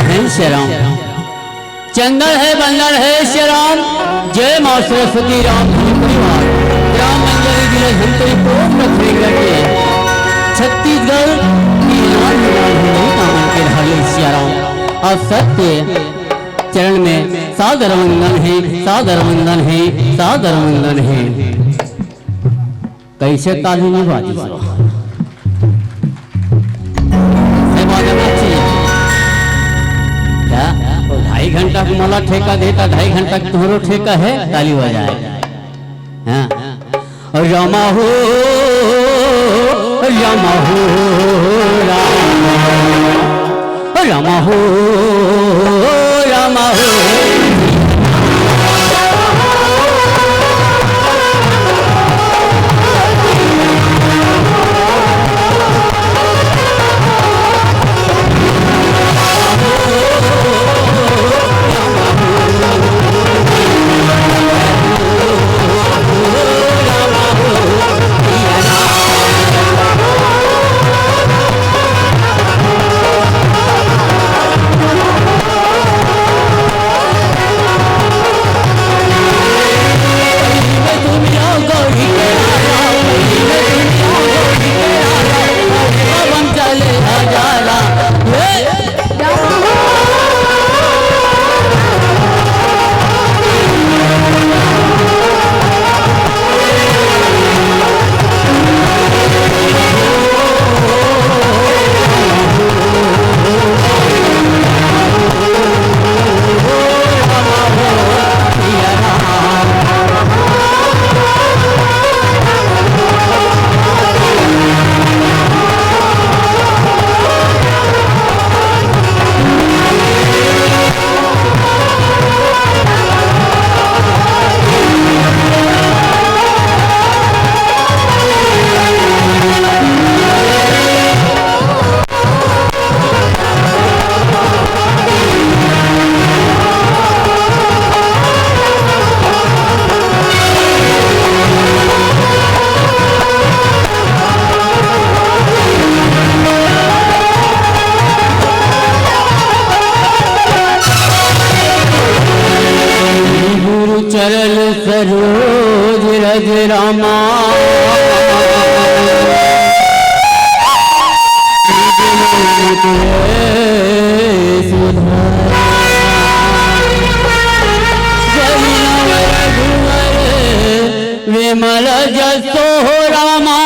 है श्री राम, चंदन है बंदन है श्री राम। जय मां सरस्वती राम परिवार राम मंदिर जिले धमतरी कोम रखेंगे छत्तीसगढ़ की लाल लाल कामन के ढाले श्री राम। और सत्य चरण में सादर वंदन है, सादर वंदन है, सादर वंदन है। कैसे ताली नहीं बाजी क्या 2.5 घंटा को मला ठेका देता, 2.5 घंटा तुम्हारो ठेका है, ताली बजाए। हाँ और रामा हो रामा हो रामा हो रामा हो। चरण सरोज रज रामा विमल जसो रामा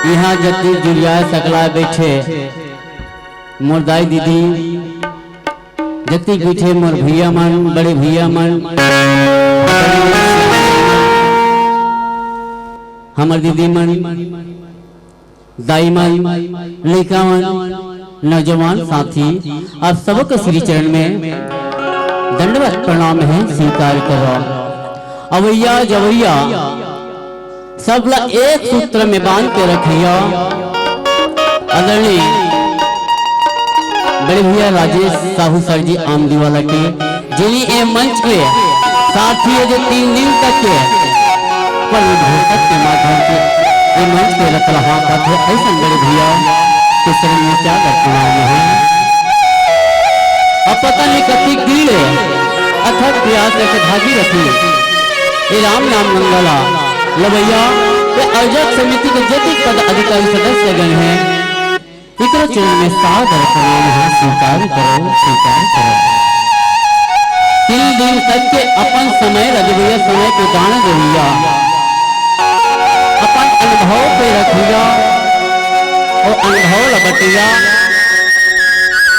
यहाँ जति जुलिया सकला बैठे मोर दाई दीदी जति बैठे मोर भैया मन बड़े भैया मन हमार दीदी मन दाई मन लड़का मन नौजवान साथी आप सबको श्री चरण में दंडवत प्रणाम है, स्वीकार करो। अवैया जवैया सबला एक सूत्र में बांध के रखिया। आदरणीय बड़े भैया राजेश साहू सर जी आमदीवाला के जिन्हें ये मंच के साथी है जो 3 दिन तक के घोषक के माध्यम से ये मंच के रख रहा था। ऐसा बड़े भैया के शरण में क्या करना है अब पता नहीं कति गिरे अथक प्रयास करके भागी रखी ये राम नाम मंगला लवैया आयोजक समिति के जतिक पद अधिकारी सदस्य गण हैं, इकरो चरण में सादर प्रणाम है, स्वीकार करो, स्वीकार करो। 3 दिन तक के अपन समय रजभैया समय को दान देविया अपन अनुभव पे रखिया। और अनघौल बटिया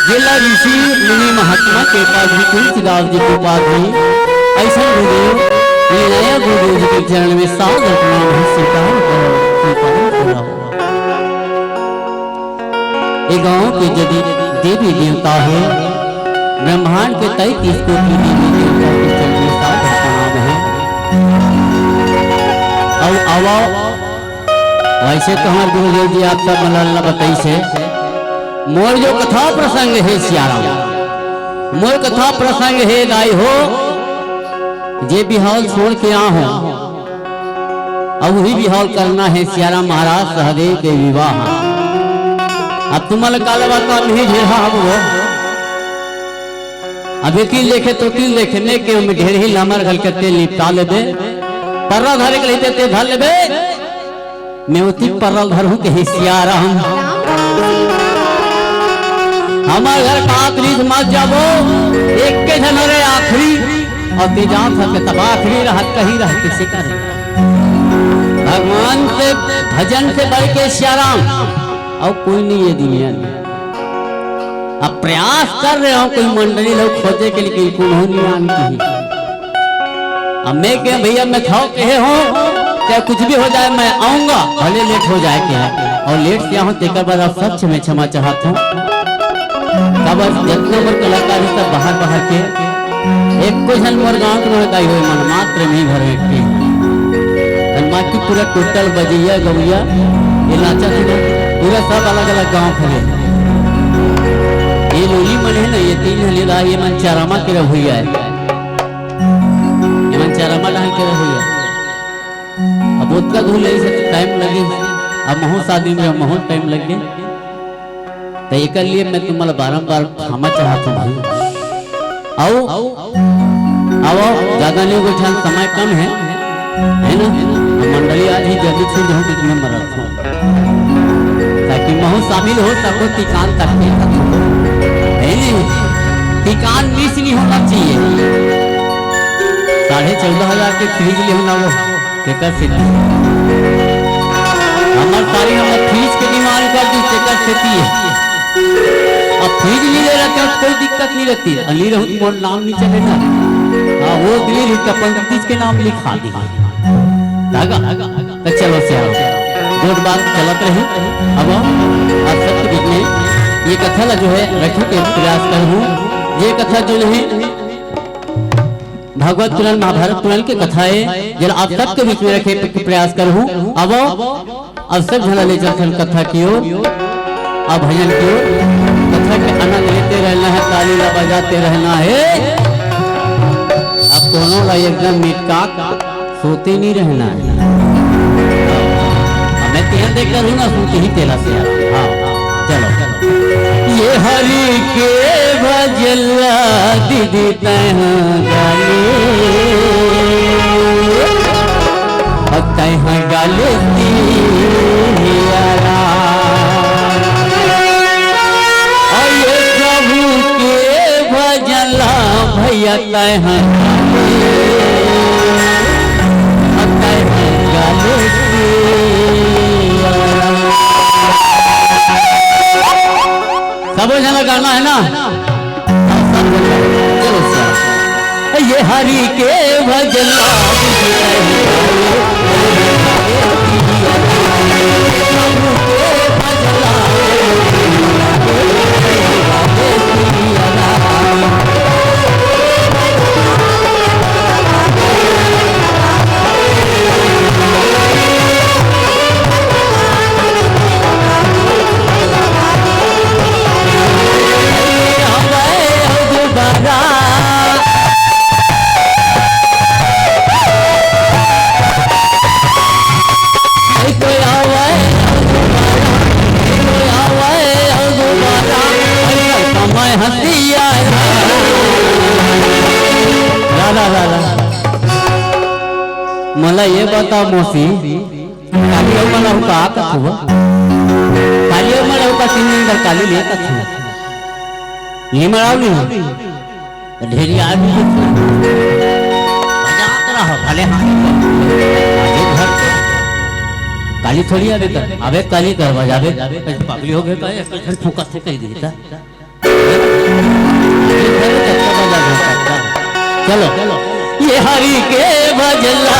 जिला ऋषि मुनि महात्मा के पास भी तुलसीदास जी के पास भी ऐसा गुरुदेव ये नया गुरुदेव जी के चरण में सादर प्रणाम है, स्वीकार करो। ये गांव के यदि देवी देवता है, ब्रह्मांड के 33 कोटि देवी देवता के चरण में सादर प्रणाम है। और आवा वैसे तो हमारे गुरुदेव जी आप सब मल्ला बताई से मोर जो कथा प्रसंग है सियाराम, मोर कथा प्रसंग है दाई हो जे बिहाल छोड़ के आ हो, अब वही बिहाल करना है सियाराम महाराज सहदेव के विवाह। अब तुम्हारे कालवा का नहीं झेरा वो अब एक लेखे तो तीन लेखने के में ढेर ही लामर घल के तेल निपटा लेबे, पर्रा धरे के लेते ते धर लेबे, मैं उती पर्रा धर हूं के सियाराम हमारे घर का आखिरी मत जाबो एक के जनरे आखिरी और तेजाब था के तब आखिरी रहत कहीं रह किसी का भगवान से भजन से बढ़ के सियाराम और कोई नहीं है दुनिया में। अब प्रयास कर रहे हो कोई मंडली लोग खोजे के लिए नहीं आनी। अब मैं क्या भैया मैं खाओ कहे हो चाहे कुछ भी हो जाए मैं आऊंगा, भले लेट हो जाए क्या और लेट से आऊँ तेकर बाद आप सच में क्षमा चाहता हूँ। तब जितने मोर कलाकार सब बाहर बाहर के एक को जन मोर गांव के नोकाई हुए मन मात्र नहीं भर व्यक्ति बाकी पूरा टोटल बजैया गवैया ये नाचा थी पूरा सब अलग अलग गांव खड़े। ये लोली मन है ना ये 3 हलीला ये मन चारामा के रहुइया है, ये मन चारामा ढाल के रहुइया। अब उसका धूल नहीं सकते टाइम लगे, अब महू शादी में महू टाइम लगे तो एक लिए मैं तुम्हारा बारंबार क्षमा चाहता हूँ। आओ आओ ज्यादा नहीं कोई ध्यान समय कम है ना, मंडली आज ही जल्दी छूट जाऊँ तो तुम्हें मरत हूँ ताकि महू शामिल हो सको टिकान तक टिकान मिस नहीं होना चाहिए। 14,500 के फ्रिज ले होना वो हमारे सारी हम फ्रिज के डिमांड कर दी चेकर खेती है। अब फ्रिज नहीं ले रहते हैं कोई दिक्कत नहीं रहती, अली रहूं तो नाम नहीं चलेगा। हाँ वो दिल्ली पंडित के नाम लिखा दी तो चलो से जोर बात चलत रही। अब आप सबके बीच में ये कथा जो है रखने के प्रयास करूँ। ये कथा जो है भागवत पुराण महाभारत पुराण की कथा है जो आप सबके बीच में रखे प्रयास करूँ। अब सब झला ले चल कथा की ओर अब भजन की ओर कथा के आनंद लेते रहना है, ताली बजाते रहना है। अब दोनों का एकदम मिटका सोते नहीं रहना है। मैं तेल देखकर हूँ ना सुनते ही तेला से हाँ चलो ये हरि के भजला दीदी तह गाले तह गाले भैया तह सब जना गाना है ना ये हरि के भजला मला ये बता मोसी काली मला का कथु काली मला का 3 दिन कर काली ले कथु ये मरावली ढेरी आदमी बजात रहो भले हां आगे घर काली थोड़ी आवे कर आवे काली कर बजावे पागली हो गए का फूका से कह देता चलो ये हरि के भजला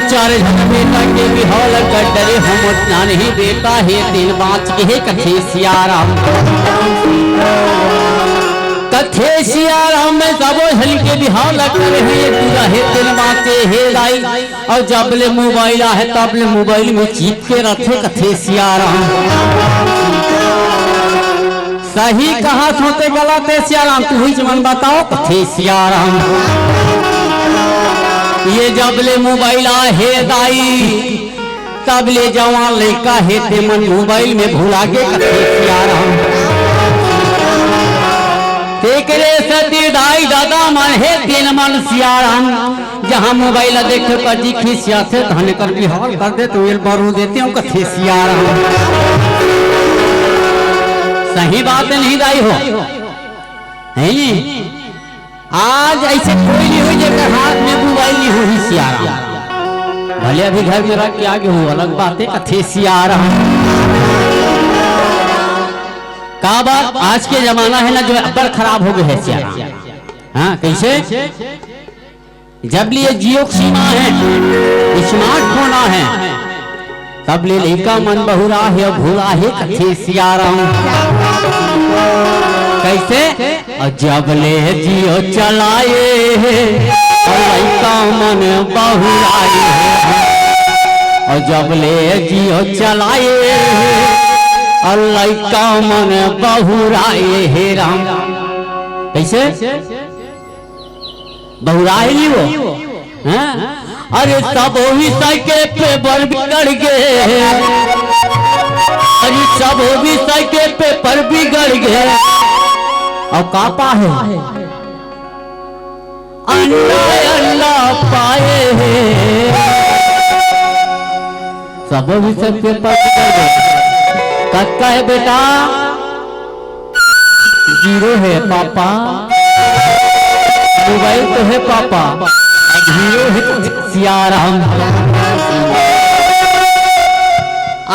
चार बेटा के बिहाल कर डरे हम उतना नहीं बेटा है दिल बाँच के है कथे सियाराम कथे सियाराम में सबो हल के बिहाल कर है पूरा है दिल बाँचे है लाई और जबले मोबाइल है तबले मोबाइल में चीप के रखे कथे सियाराम सही कहा सोते गलत है सियाराम तू ही मन बताओ कथे सियाराम ये जबले मोबाइल है दाई तबले जवान लड़का है ते मन मोबाइल में भुला के सती दाई दादा मन है तीन मन सियाराम जहाँ मोबाइल देखे कर जी खिसिया से धन कर बिहार कर दे तो बरू देते हो कथे सियाराम सही बात नहीं दाई हो है आज ऐसे कोई नहीं हुई जगह हाथ में मोबाइल नहीं हुई सियाराम भले अभी घर में रख के आगे हो अलग बात है कथे सियाराम का बात आज के जमाना है ना जो अब्बर खराब हो गए है सियाराम हाँ कैसे जब लिए जियो सीमा है स्मार्टफोन है तब ले लड़का मन बहुरा है भूला है कथे सियाराम कैसे और जब ले जियो चलाए और लड़का मन बहुराए और जब ले जियो चलाए और लड़का मन बहुराए हे राम कैसे बहुराए नहीं वो अरे सब ही साइकिल पे बर बिगड़ गए अरे सब भी साइकिल पे पर बिगड़ गए और कापा है अल्लाह अल्लाह पाए हैं सब भी सबके पास कक्का है बेटा जीरो है पापा मोबाइल तो है पापा जीरो है सियाराम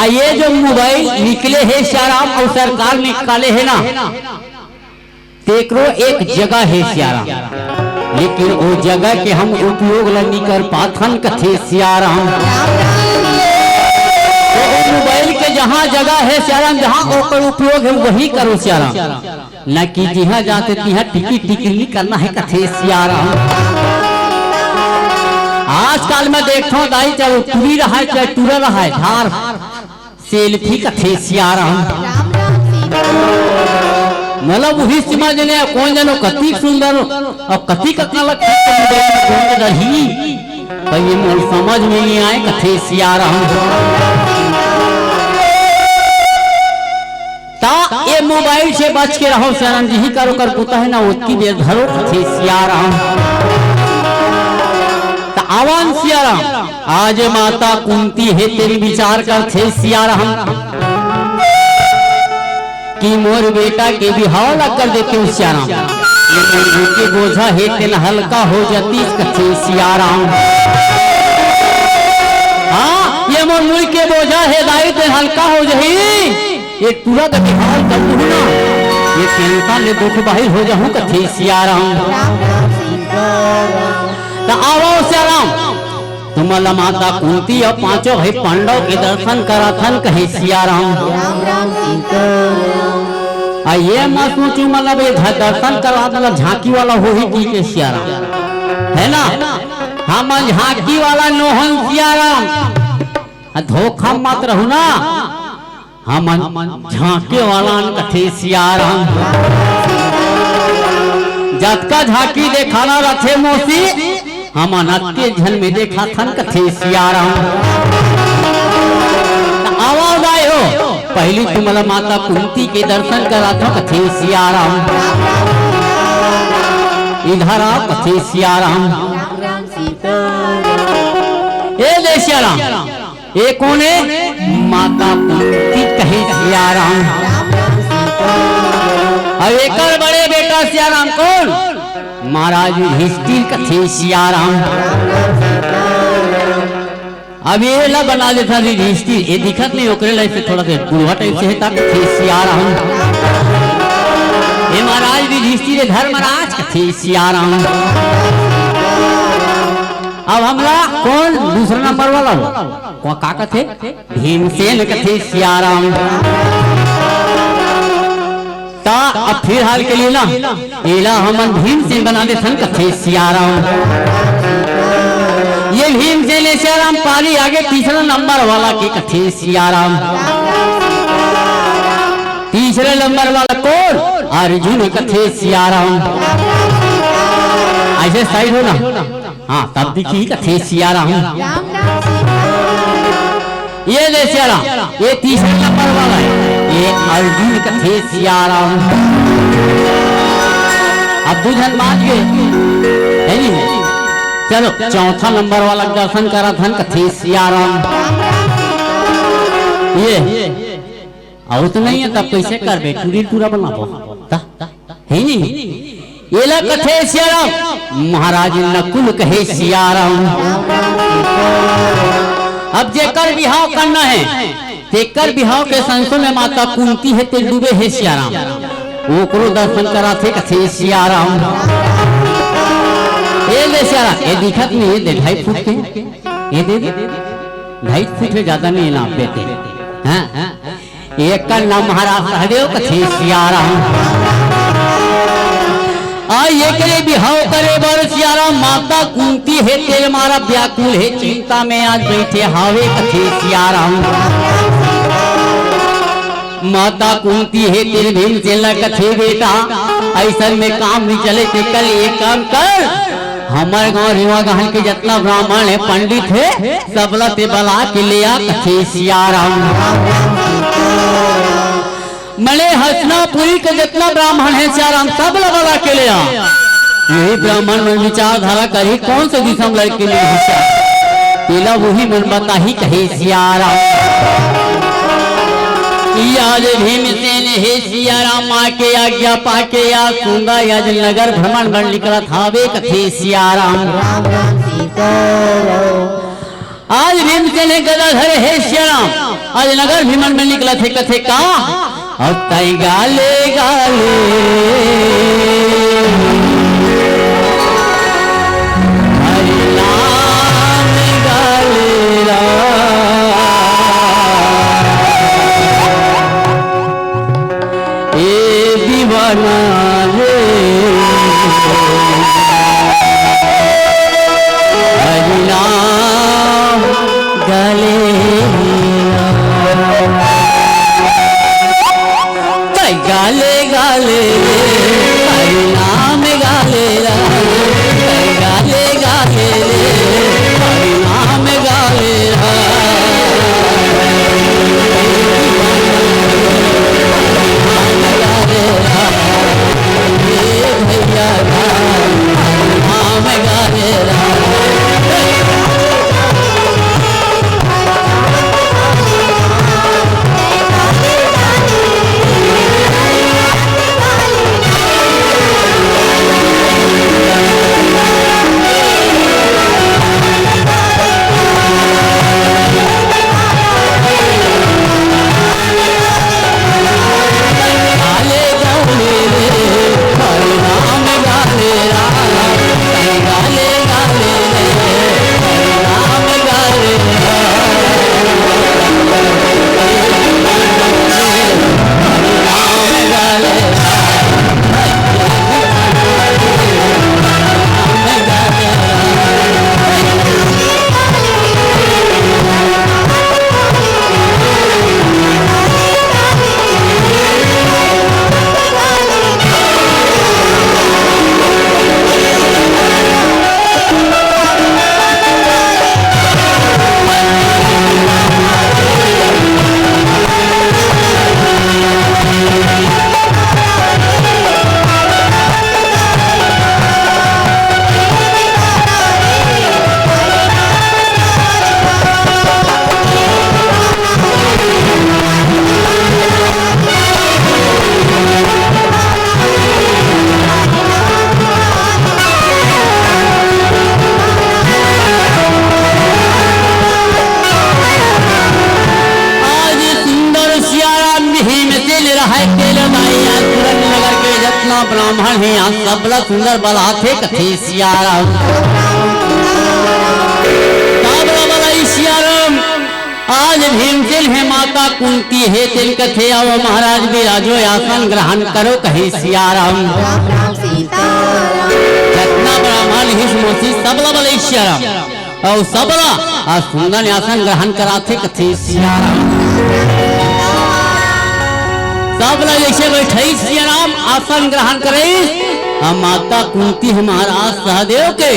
ये जो मोबाइल निकले है सियाराम और सरकार निकाले है ना तेकरो एक जगह है सियाराम लेकिन वो जगह के हम उपयोग नहीं कर पाथन कथे सियाराम तो मोबाइल के जहाँ जगह है सियाराम जहाँ उपयोग है वही करो सियाराम न कि जहाँ जाते तिहाँ टिकट नहीं करना है कथे सियाराम आजकल मैं देखता हूँ दाई चाहे टूरी रहा है चाहे टूरा रहा है धार सेल्फी कथे सियाराम मतलब वही समझ ले कौन जानो कति सुंदर और कति कतना लगता है ये मन समझ में नहीं आए कथे सियाराम ता ये मोबाइल से बच के रहो सियाराम जी करो कर पुता है ना उसकी बेर धरो कथे सियाराम आवान सियाराम आज माता कुंती है तेरी विचार कर थे सियाराम कि मोर बेटा के बिहाव ला कर देते हो सियाराम, ये मुर्गी के बोझा है तेन हल्का हो जाती कथे सियाराम। हाँ ये मोर मुर्गी के बोझा है दाई तेन हल्का हो जाही, ये पूरा का बिहाव कर दूँ ना, ये टेंशन ले दुख बाहिर हो जाऊं कथे सियाराम। तो आओ सियाराम, तुम्हारा माता कुंती और पांचों भाई पांडव के दर्शन कराथन कहे सियाराम। ये मत सोचू मतलब दर्शन करा मतलब झांकी वाला हो ही की के सियाराम है ना, हम झांकी वाला नोहन सियाराम, धोखा मत रहू ना, हम झांके वाला कथे सियाराम। जतका झांकी देखाना रथे मोसी, हम अनके झन में देखा थन कथे सियाराम। आवाज आए हो पहली तुम्हारा माता कुंती के दर्शन करा था कथे सियाराम, इधर आओ कथे सियाराम। ए ले सियाराम, ये कौन है? माता कुंती कहे सियाराम। अब एक बड़े बेटा सियाराम कौन? महाराज युधिष्ठिर कथे सियाराम। अब ये ला बना देता युधिष्ठिर, ये दिखत नहीं ओकरे ला थोड़ा सा बुढ़वा टाइप से है कथे सियाराम। ये महाराज युधिष्ठिर धर्मराज कथे सियाराम। अब हमला कौन दूसरा नंबर वाला हो का कथे? भीमसेन कथे सियाराम। ता अब फिर हाल के लिए ना एला हमन भीमसेन बना दे सन कथे सियाराम। ये भीमसेन सियाराम पारी आगे तीसरा नंबर वाला की कथे सियाराम। तीसरे नंबर वाला कौन? अर्जुन कथे सियाराम। ऐसे साइड हो ना, हाँ तब दिखी कथे सियाराम। ये ले सियाराम, ये तीसरे नंबर वाला है, ये अर्जुन कथे सियाराम। अब बुझन बात ये है नहीं, चलो चौथा नंबर वाला दर्शन करा धन कथे सियाराम। ये और तो नहीं है तब कैसे कर बे टूरी टूरा बना है नहीं, ये ला कथे सियाराम। महाराज नकुल कहे सियाराम। अब जेकर बिहाव करना है, तेकर बिहाव के संसो में माता कुंती है ते डूबे है सियाराम, वो करो दर्शन करा थे कथे सियाराम। ये ले सियाराम, ये दिखत नहीं, ये दे 2.5 फुट के, ये दे 2.5 फुट से ज्यादा नहीं ना बेटे। हाँ एक का नाम महाराज सहदेव कथे सियाराम। ये करे बिहाव करे बर सियाराम, माता कुंती है तेरे मारा व्याकुल है चिंता में आज बैठे हावे कथे सियाराम। माता कुंती है तेरे भीमसेन कथे बेटा, ऐसा में काम नहीं चले थे, कल एक काम कर, हमारे गांव रेवा गहन के जितना ब्राह्मण है पंडित है सबला ते बला के लिया कथे सियाराम। मले हसनापुरी के जितना ब्राह्मण है सियाराम सब लगा के लिया। यही ब्राह्मण में विचारधारा करी कौन से दिशा में लड़के लिए हिस्सा पीला वही मन बता ही कहे सियाराम। याद भीमसेन हे सियाराम माँ के आज्ञा पाके या सुंदा याद नगर भ्रमण बन निकला था वे कथे सियाराम। आज भीमसेन गदाधर हे सियाराम, आज नगर भ्रमण में निकला थे कथे का अब तय गाले गाले हरि नाम गाले ए दीवाना रे हरि नाम गाले गाले गाले हरि नाम गाले गाले गाले हरि नाम गाले भैया नाम गाले ब्राह्मण है यहाँ सबला सुंदर बलाथे कथे सियाराम सबला बलाई सियाराम। आज भीमसेन है माता कुंती है तिल कथे और महाराज विराजो आसन ग्रहण करो कहे सियाराम। जितना ब्राह्मण हिस मोसी सबला बलाई सियाराम और सबला आज सुंदर आसन ग्रहण कराते कथे सियाराम। सबला जैसे बैठे सियाराम आसन ग्रहण करे और माता कुंती है महाराज सहदेव के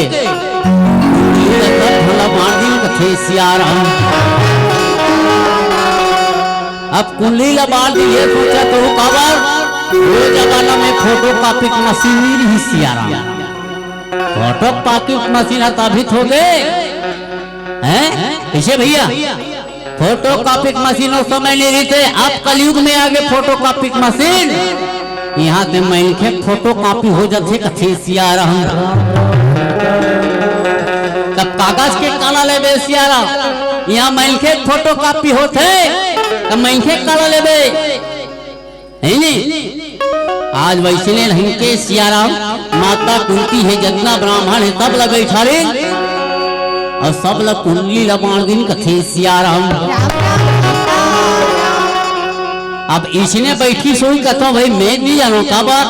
कथे सियाराम। अब कुंडली लबाड़ दी ये सोचा तो खबर वो जमाना में फोटो कॉपी की मशीन ही सियाराम फोटो कॉपी मशीन स्थापित हो गए हैं कैसे भैया फोटो कॉपी मशीन उस समय नहीं रही थे। अब कलयुग में आगे फोटो कॉपी मशीन यहाँ से मैं फोटो कॉपी हो जाते कथे सियाराम। तब कागज के काला ले सियाराम यहाँ मैं फोटो कॉपी होते तब मैं काला ले आज वैसे नहीं के सियाराम माता कुंती है जितना ब्राह्मण है सब लगे ठारे और सब लोग कुंडली लबाड़ दिन कथे सियाराम। अब इसने बैठी सोई कथा भाई मैं नहीं जानो का बात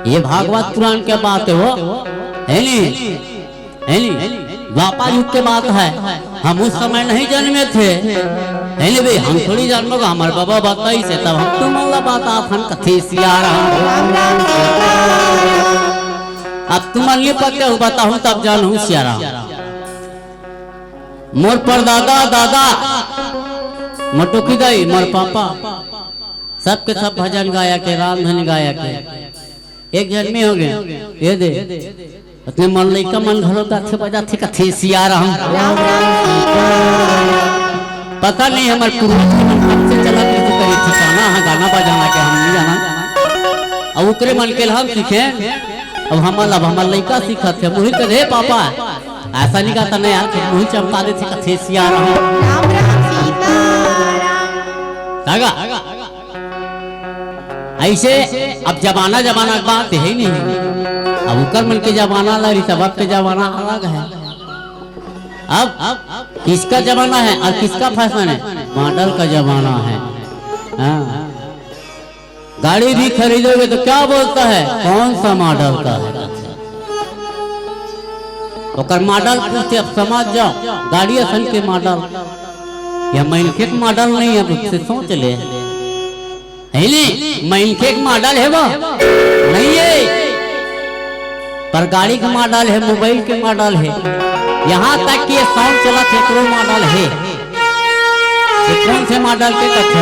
ये भागवत पुराण के बात है वो है नहीं द्वापर युग के बात है। हम उस समय नहीं जन्मे थे है नहीं भाई हम थोड़ी जानो हमारे बाबा बताई से तब हम तुम बात आथन कथे सियाराम। अब तुम लिए पक्के हो बताऊं तब जानू सियाराम। मोर पर दादा दादा मटुकी दाई मोर पापा सबके सब भजन गाया के राम धन गाया के एक जन्मी हो गए ये दे अपने मन लइका मन घरों का थे बजा थे कथे सियाराम। पता नहीं हमारे पूर्वज के मन कब से चला के करी ठिकाना है गाना बजाना के हम नहीं जाना अब उकरे मन के हम सीखे अब हमारा लइका सीखा थे मुही कहे पापा ऐसा नहीं कहता नहीं यार मुही चमका दे थे कथे सियाराम। ऐसे अब जमाना जमाना की बात है ही नहीं। अब उकर मन के जमाना लगी तब के जमाना अलग है। अब किसका जमाना है और किसका फैशन है मॉडल का जमाना है। गाड़ी भी खरीदोगे तो क्या बोलता है कौन सा मॉडल का है तो मॉडल पूछते अब समझ जाओ गाड़ी असल के मॉडल या मैनखे मॉडल नहीं है मुझसे सोच ले मैनखे मॉडल है वो नहीं है पर गाड़ी का मॉडल है मोबाइल के मॉडल है यहाँ तक कि साउंड चला थे मॉडल है ये कौन से मॉडल के कथे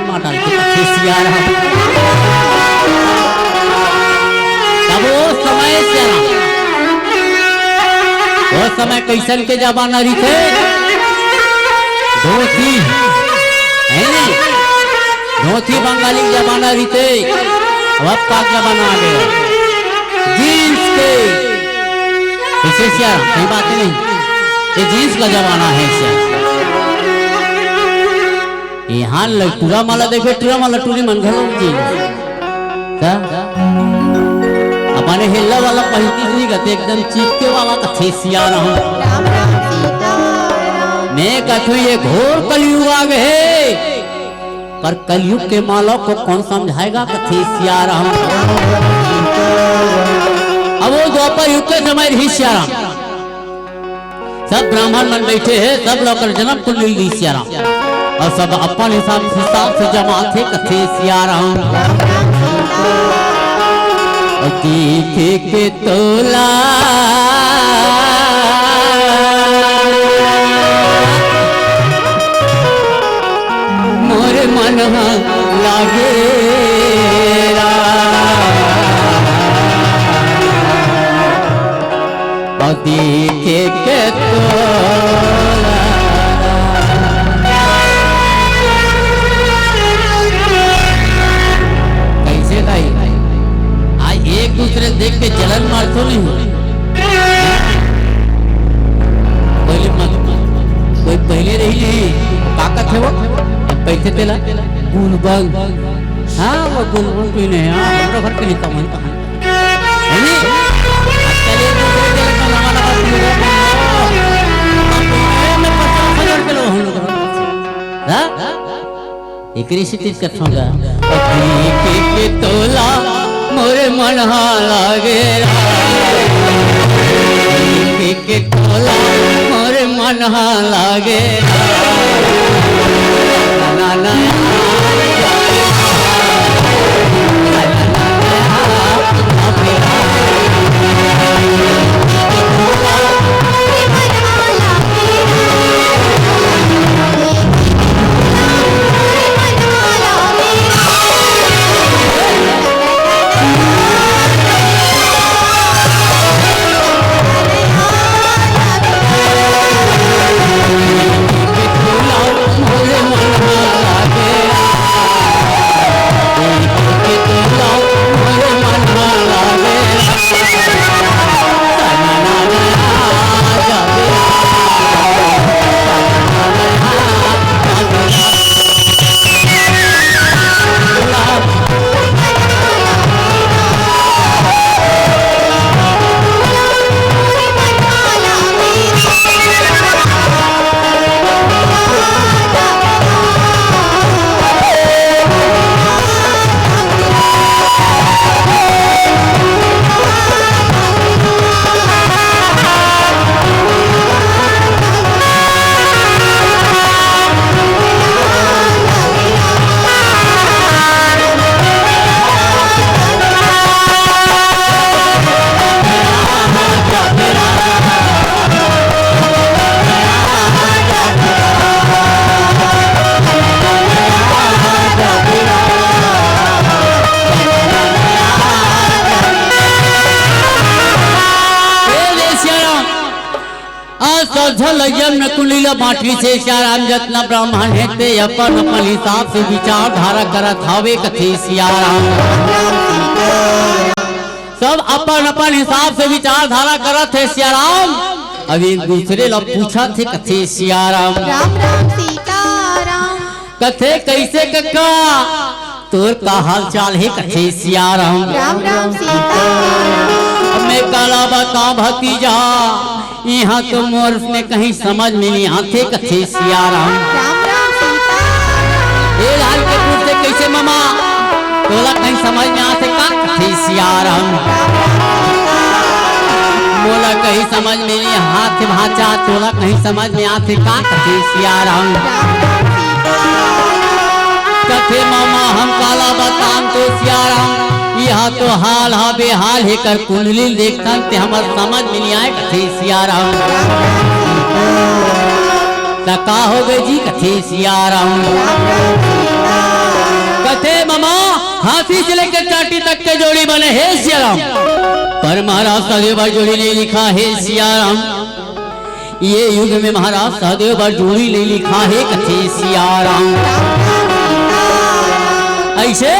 मॉडल के कथे सियाराम। तब वो समय कैसन के जमाना रही थे धोती है नहीं धोती बंगाली जमाना रही थे अब का जमाना आ गया जीन्स के विशेष कई बात नहीं ये जीन्स का जमाना है। यहाँ टूरा माला देखे टूरा माला टूरी मन घलो जीन्स अपने हिल्ला वाला पहनती नहीं कहते एकदम चिपके वाला कथे सियाराम। मैं कहूँ ये घोर कलयुग आ गए पर कलयुग के माला को कौन समझाएगा कथे सियाराम। अब वो द्वापर युग के समय रही सियाराम सब ब्राह्मण मन बैठे हैं सब लोग जन्म कुंडली ली सियाराम और सब अपन हिसाब से जमा थे कथे सियाराम। देखे के तोला मोर मन लागे देखे के तोला कैसे भाई आज एक दूसरे देख के जलन मार तो नहीं कोई पहले रही नहीं ताकत है वो पैसे तेला गुलबंग हाँ वो गुनगुन पीने हाँ हमरा घर के लिए कमन है नी चलिए दूसरे जगह का लगा लगा पीने में 50,000 किलो हम लोग हाँ एकरी स्थिति कथोंगा के तोला मोरे मन लागे के तोला मोरे मन लागे ना ना जन्म कुलीला बाटी से श्याराम जतना ब्राह्मण है ते अपन अपन हिसाब से विचारधारा करत हवे कथे श्याराम सब अपन अपन हिसाब से विचारधारा करत है श्याराम अब एक दूसरे लोग पूछा थे कथे श्याराम राम राम सीताराम कथे कैसे कक्का तोर का हाल चाल है कथे श्याराम राम राम सीताराम मैं काला बता भतीजा यहाँ तो मोर में कहीं समझ में नहीं आते कथे सियाराम राम राम सीताराम ये लाल के पुर से कैसे मामा तोला कहीं समझ में आते का कथे सियाराम मोला कहीं समझ में नहीं हाथ भाचा तोला कहीं समझ में आते का कथे सियाराम कथे मामा हम काला बतान तो सियाराम यहाँ तो हाल हा बेहाल है कर कुंडली देखता ते हमार समझ में नहीं आए कथे सियाराम का हो गए जी कथे सियाराम कथे मामा हाथी से लेकर चाटी तक के जोड़ी बने हे सियाराम पर महाराज सहदेव पर जोड़ी नहीं लिखा है सियाराम ये युग में महाराज सहदेव पर जोड़ी नहीं लिखा है कथे सियाराम ऐसे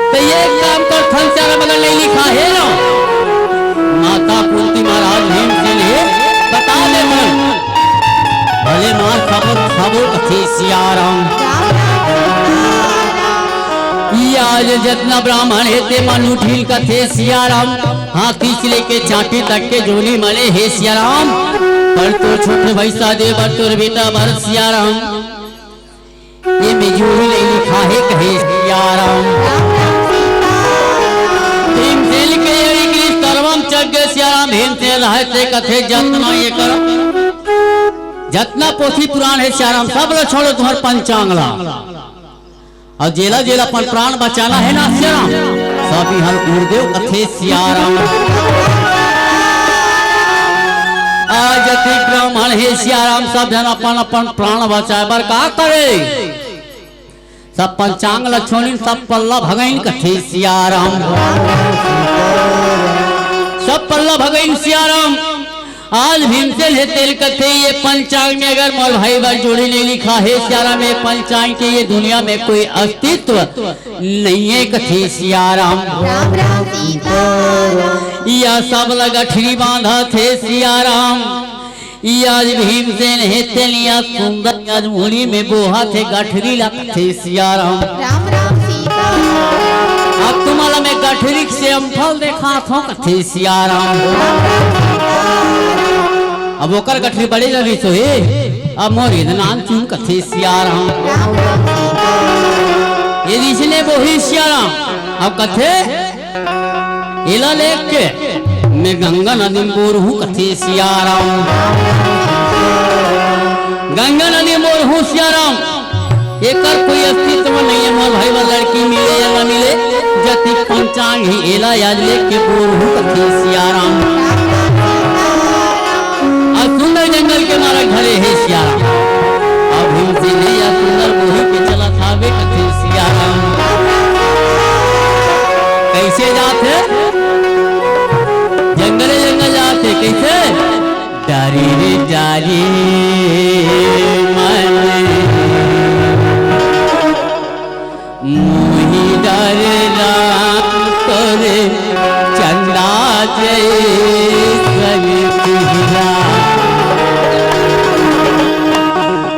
तो ये काम कर थन चारा मगर नहीं लिखा है ना माता कुंती महाराज भीमसेन है बता दे मन भले मां खबर खबर कथे सियाराम ये आज जितना ब्राह्मण है ते मनु ढील कथे सियाराम हाथी से लेके चाटी तक के जोली मले हे सियाराम पर तो छोटे भाई सादे पर तोर बेटा भरत सियाराम ये में जोड़ी नहीं लिखा है कहे सियाराम सियाराम भीमसेन रहते कथे जतना ये करो जतना पोथी पुराण है सियाराम सब लोग छोड़ो तुम्हारे पंचांगला और जेला जेला अपन प्राण बचाना है ना सियाराम सभी हर गुरुदेव कथे सियाराम आज ब्राह्मण है सियाराम सब जन अपन अपन प्राण बचाए बर का करे सब पंचांग लक्षणी सब पल्ला भगैन कथे सियाराम सब पल्ला भगैन सियाराम आज भीमसेन है तेल कथे ये पंचांग में अगर मोर भाई बार जोड़ी नहीं लिखा है सियाराम में पंचांग के ये दुनिया में कोई अस्तित्व नहीं है कथे सियाराम या सब गठरी बांधा थे सियाराम आज भीमसेन है तेलिया सुंदर आज मुड़ी में बोहा थे गठरी ला थे सियाराम राम राम सीता अम्फल देखा थो कथे सियाराम। अब ओकर गठरी बड़े लगी तो अब मोरी नाम चून कथे सियाराम। ये इसने वही सियाराम अब कथे इला लेक के मैं गंगा नदी में बोर हूँ कथे सियाराम। गंगा नदी मोर हूँ सियाराम एक कोई अस्तित्व नहीं है। मोर भाई वाला लड़की मिले या ना मिले जति पंचांग ही एला याद लेके बोर हूँ कथे सियाराम। और सुंदर जंगल के मारा घरे है सियाराम। अब हमसे नहीं या सुंदर मोही पे चला था वे कथे सियाराम। कैसे जाते जंगल जंगल जाते कैसे डारी रे डारी मोही डर राम करे चंदा जय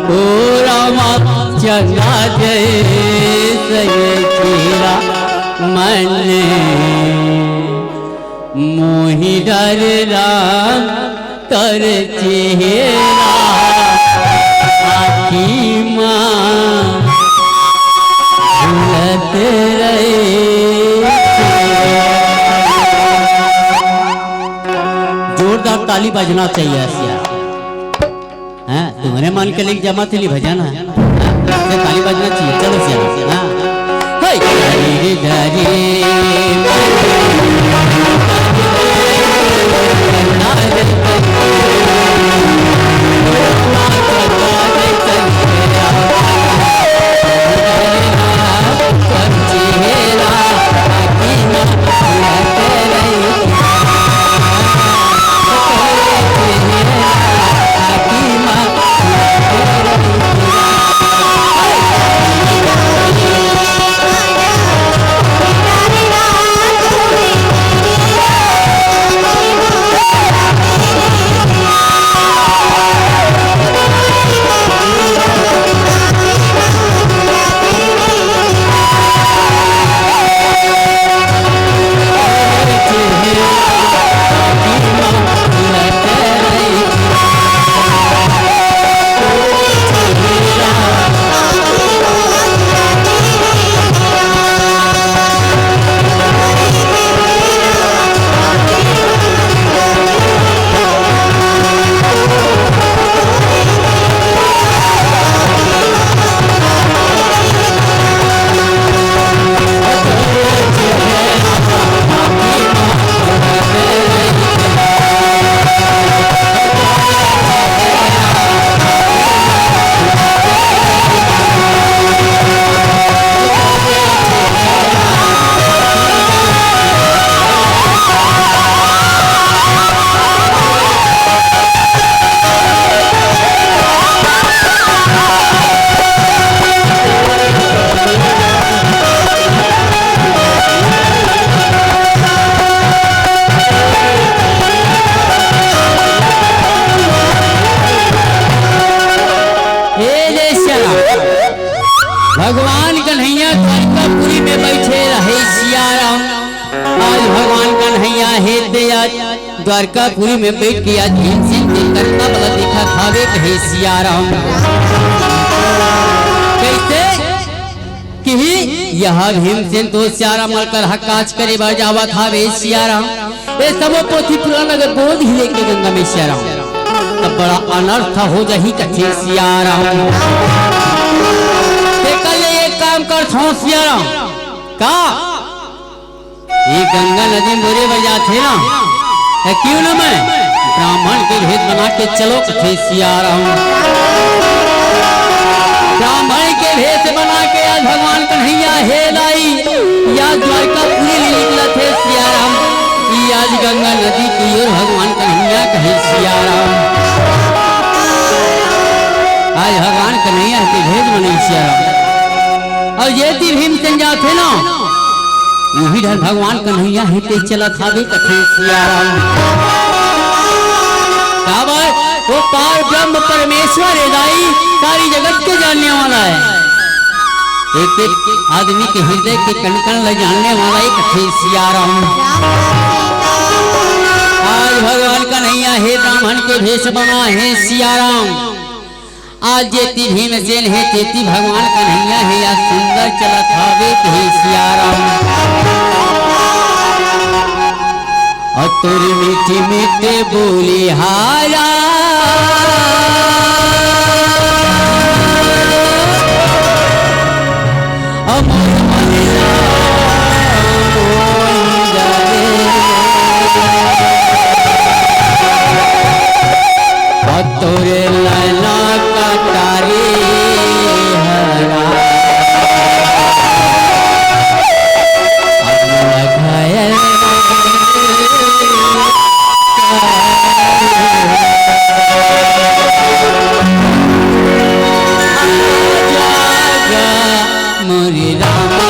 ओ रामा चंदा जय सैरा मन मोही डर राम कर चेहरा आखी माँ झूलत रहे। जोरदार ताली बजना चाहिए ऐसे हैं तुम्हारे मन के लिए जमा थी भजन है ताली बजना चाहिए। चलो सिया हाँ धरी भगवान कन्हैया द्वारकापुरी में बैठे रहे सियाराम। आज भगवान कन्हैया हेते आज द्वारकापुरी में बैठ के आज भीमसेन के करता बला देखा खावे कहे सियाराम। कैसे कि यह भीमसेन तो सियाराम मलकर हकाच करे बजावा खावे सियाराम। ये सब पोथी पुराण अगर बोध ही लेके गंगा में सियाराम तब बड़ा अनर्थ हो जाही कथे सियाराम। कर सियाराम का ये गंगा नदी मोरे बजा थे ना क्यों ना मैं ब्राह्मण के भेद बना के चलो कथे सियाराम। ब्राह्मण के भेद बना के आज भगवान कन्हैया हे लाई या द्वारकापुरी निकला थे सियाराम। आज गंगा नदी की ओर भगवान कन्हैया कहे सियाराम। आज भगवान कन्हैया के भेद बने सियाराम। और ये भीमसेन जाते ना वही ढल भगवान कन्हैया हेते चला था भी कथे सियाराम। वो पार ब्रह्म परमेश्वर है दाई सारी जगत को जानने वाला है। एक एक आदमी के हृदय के कण कण ले जानने वाला एक थे सिया राम। आज भगवान कन्हैया हे ब्राह्मण के भेष बना है सिया राम। आज जेती भीमसेन है तेती भगवान कन्हैया है। आज सुंदर चलत हवे हे सिया राम। और तोरी मीठी मीठे बोली हारा तोरे लाला कटारी हरा घायल मोरी रामा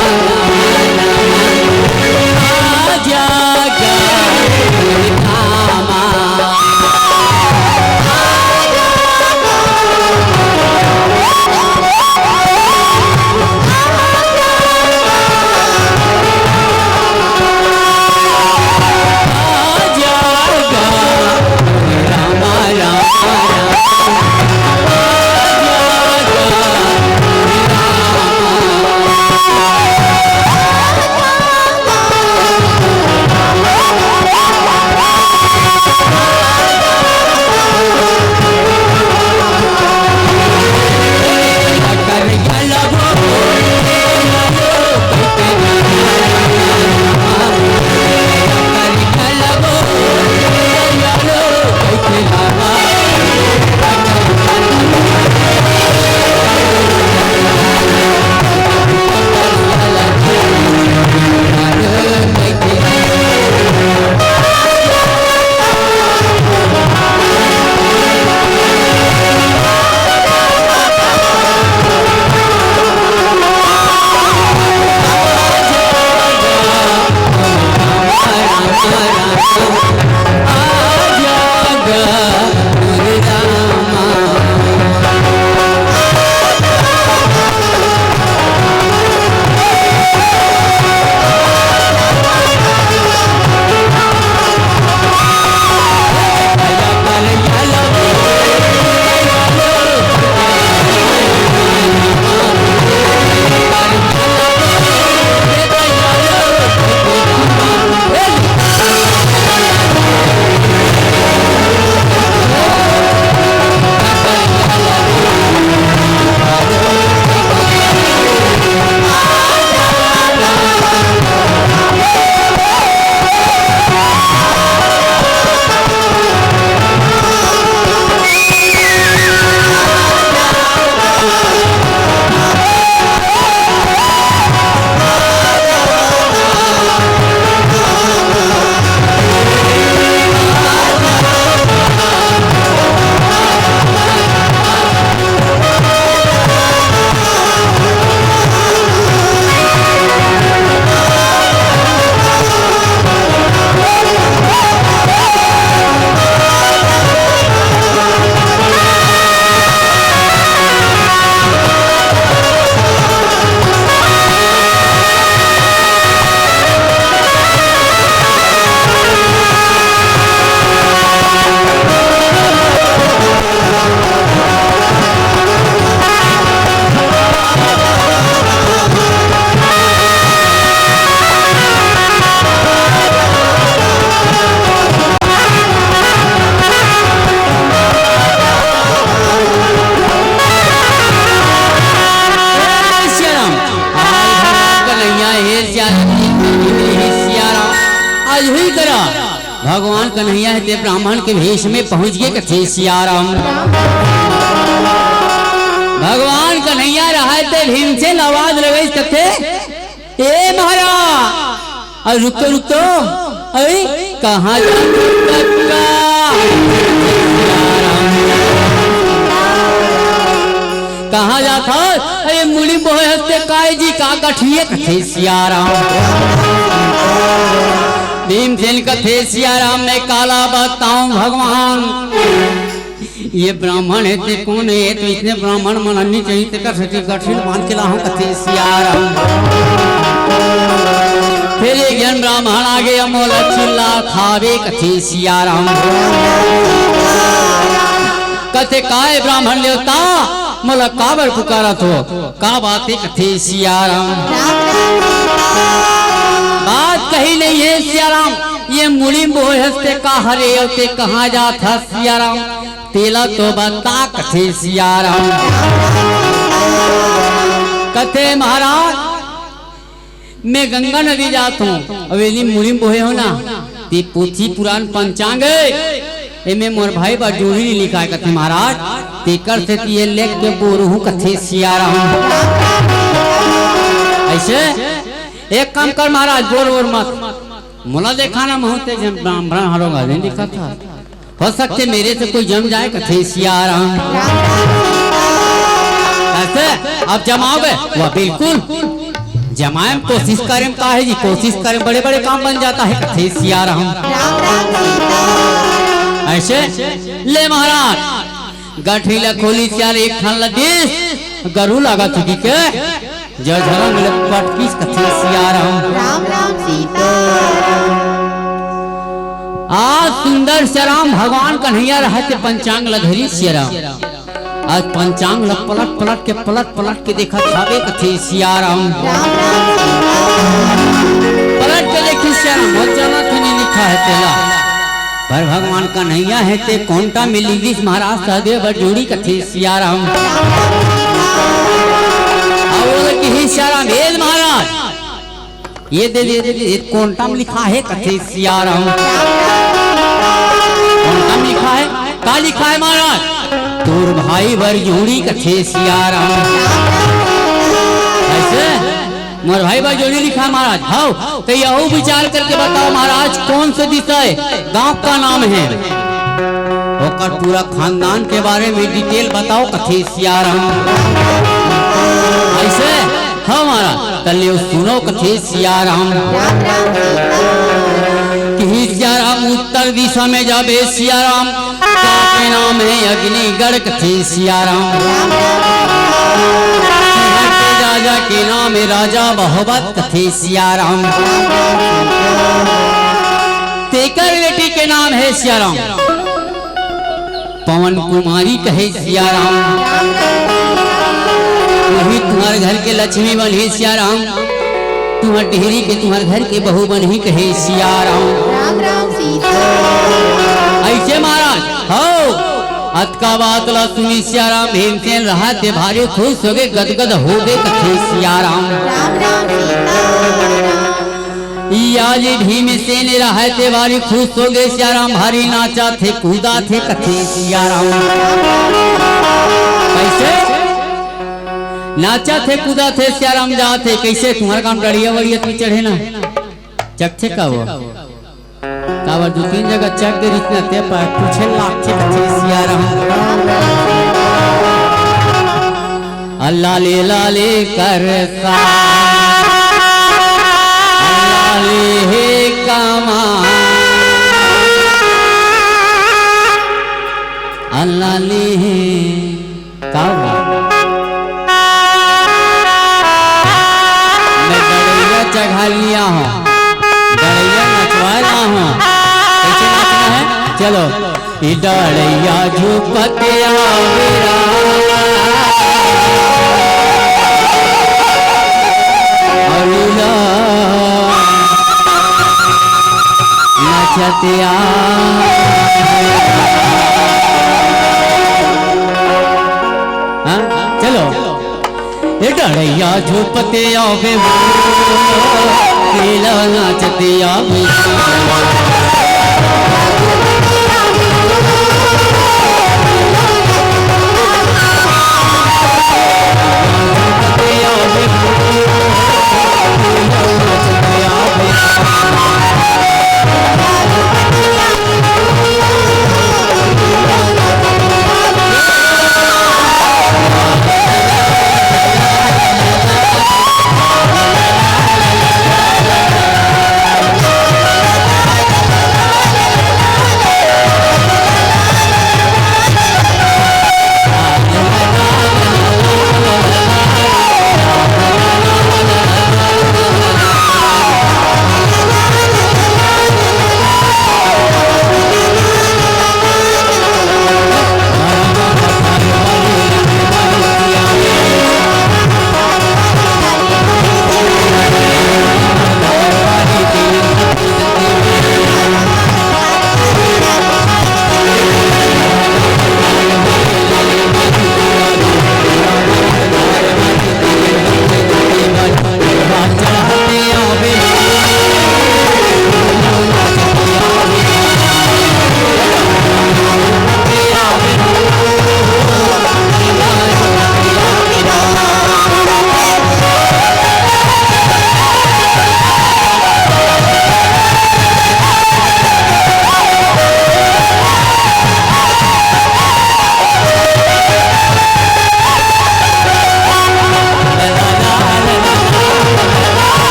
भगवान कन्हैया है ते ब्राह्मण के भेष में पहुंच गए कथे सियाराम। भगवान कन्हैया रहा ते भीम से आवाज लगे कथे ए महाराज और रुको रुको अरे कहाँ कहाँ जाता? अरे मुड़ी बोहे हंसते काय जी का कठिए कथे सियाराम। भीमसेन कथे सियाराम में काला बताऊं भगवान ये ब्राह्मण है ते कौन है तो इतने ब्राह्मण मननी चाहिए ते कर सके गठिल मान के लाहूं कथे सियाराम। फिर एक जन ब्राह्मण आगे अमोल चिल्ला खावे कथे सियाराम। कथे काय ब्राह्मण देवता मोला काबर पुकारा तो का बातें कथे सियाराम। बात कही नहीं है सियाराम ये मुड़ी मोह हस्ते का हरे होते कहाँ जाता सियाराम तेला तो बता कथे सियाराम। कथे महाराज मैं गंगा नदी जाता हूँ अवेली मुड़ी बोहे हो ना ते पोथी पुराण पंचांग में मोर भाई बा जोड़ी नहीं लिखा है कथे महाराज तेकर से ये लेख के बोरू कथे सियाराम। ऐसे एक काम कर महाराज बोर बोर मत मुला देखा ना महते जब ब्राह्मण हरोगा नहीं लिखा था हो सकते मेरे से कोई जम जाए कथे सियाराम। ऐसे अब जमाओगे वह बिल्कुल जमाए कोशिश करें का है जी कोशिश करें बड़े बड़े काम बन जाता है कथे सियाराम। ऐसे ले महाराज गठरीला खोली चार एक खान लदीस गरु लगा चुकी के जो झरंग लपट किस कथे सियाराम। राम राम सीता आज सुंदर श्याराम भगवान कन्हैया रहते पंचांग लधरी सियाराम। आज पंचांग ल पलट पलट के देखा छावे कथे सियाराम। पलट के देखी सियाराम बहुत जाना था नहीं लिखा है तेला पर भगवान कन्हैया है ते कौनटा मिली महाराज सहदेव जोड़ी कथे सियाराम। सियाराम वेद महाराज ये दे कौनटा में लिखा है कथे सियाराम। कौनटा में लिखा है का लिखा है महाराज तोर भाई बर जोड़ी कथे सियाराम। ऐसे मोर भाई बर जोड़ी लिखा है महाराज हाँ तो यह विचार करके बताओ महाराज कौन से दिशा है गांव का नाम है होकर पूरा खानदान के बारे में डिटेल बताओ कथे सियाराम। ऐसे हाँ महाराज तले सुनो कथे सियाराम। कि सियाराम उत्तर दिशा में जाबे सियाराम के नाम है अग्निगढ़ कथे सियाराम। राजा के नाम है राजा बहुबत कथे सियाराम। तेकर बेटी के नाम है सियाराम पवन कुमारी कहे सियाराम। वही तुम्हारे घर के लक्ष्मी बनी सियाराम तुम्हारे ढेरी के तुम्हारे घर के बहू बनी कहे सियाराम। राम राम सीता ऐसे महाराज हो अतका बात ला सुनी सियाराम भीमसेन रहा ते भारी खुश हो गए गदगद हो गए कथे सियाराम। राम राम सीता आज भीमसेन रहा ते भारी खुश हो गए सियाराम भारी नाचा थे कूदा थे कथे सियाराम। कैसे नाचा थे कूदा थे सियाराम जा थे कैसे तुम्हारा काम डरिया वड़िया तू चढ़े ना चक का वो कावर दो तीन जगह चक दे इतना ते पर पूछे लाख थे कथे सियाराम। अल्लाह ले लाले करता अल्लाह ले कामा अल्लाह ले कावा चढ़ा लिया हूँ डड़ैया नचवाया हूँ कैसे नाचना है चलो डड़ैया झुपके आवेरा अरुला नचतिया चलो डड़ैया झुपते आवे केला नाचते आवे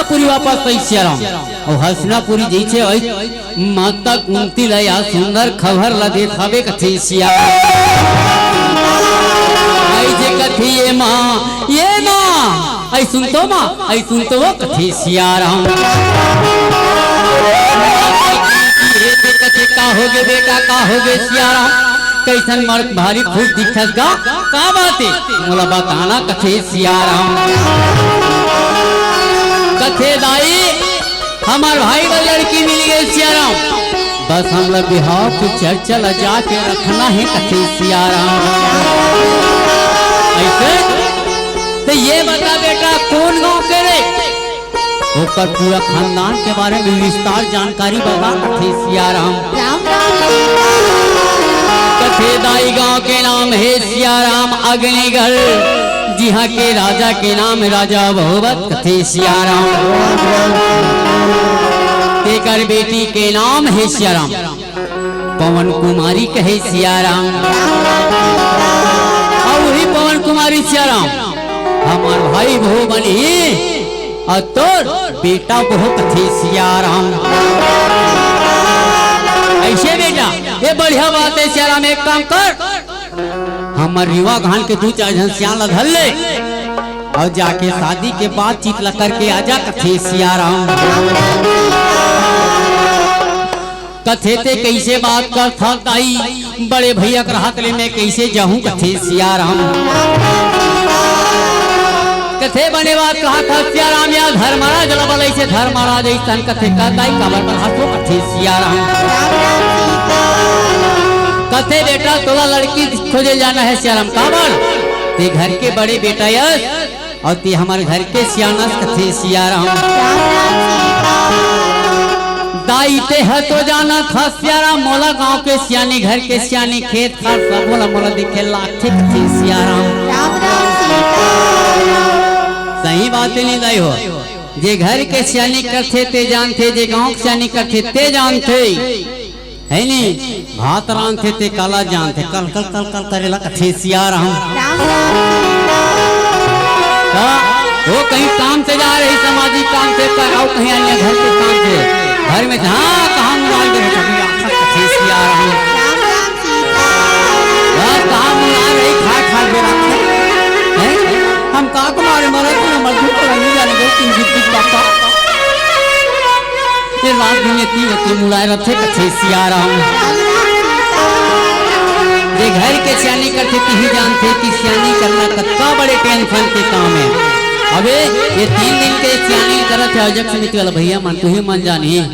हसनापुरी वापस आई सियाराम और हसनापुरी जैसे आई माता कुंती लया सुंदर खबर ला देखावे कथे सिया ऐसे कथी ये माँ ऐ सुनतो माँ ऐ सुनतो वो कथे सियाराम कथे का होगे बेटा का होगे सियाराम कैसन मर्द भारी खूब दिखत का बात है मोला बताना कथे सियाराम कथे दाई हमार भाई का लड़की मिल गई सियाराम बस हम लोग बिहार की चर्चा ला जाके रखना है कथे सियाराम ऐसे तो ये बता बेटा कौन गांव के रे ऊपर पूरा खानदान के बारे में विस्तार जानकारी बता कथे सियाराम राम राम कथे दाई गांव के नाम है सियाराम अग्निगढ़ जिहाँ के राजा के नाम राजा बहुवत कथे सियाराम तेकर बेटी के नाम है सियाराम पवन कुमारी कहे सियाराम और वही पवन कुमारी सियाराम हमार भाई बहु बनी और तोर बेटा बहु कथे सियाराम ऐसे बेटा ये बढ़िया बात है सियाराम एक काम कर हमार युवा घान के 2-4 जन सियाल धल ले और जाके शादी के बाद चितला करके आजा कथे सियाराम कथे ते कैसे बात कर था ताई बड़े भैया राहत ले मैं कैसे जाऊं कथे सियाराम कथे बने बात कहा था सियाराम या धर्मराज लबल ऐसे धर्मराज ऐसा कथे का ताई काबर पर हाथों कथे सियाराम कथे बेटा तोला लड़की खोजे जाना है सियाराम काबर ते घर के बड़े बेटा यस और ते हमारे घर के सियानस कथे सियाराम दाई ते है तो जाना था सियाराम मोला गांव के सियानी घर के सियानी खेत खार सब मोला मोला दिखे लाठी कथे सियाराम सही बात नहीं दाई हो जे घर के सियानी करते ते जानते जे गांव के सियानी करते ते जानते है नहीं भात रांधते ते काला जानते कल कल कल कल करेला कथे सियाराम वो कहीं काम से जा रही सामाजिक काम से और कहीं अन्य घर के काम से घर में जहाँ कहाँ मुराद दे कथे सियाराम कहाँ मुराद रही खा खा के रखे हम कहाँ को मारे मरे तो मजदूर को नहीं जाने दो तीन जितनी पापा ये रात दिन इतनी मुलाय रखे कथे सियाराम ये घर के सियानी करते ही जानते कि सियानी करना कितना बड़े टेंशन के काम है अबे ये 3 दिन के सियानी करत है अजक समिति वाला भैया मन तू ही मन जानी 3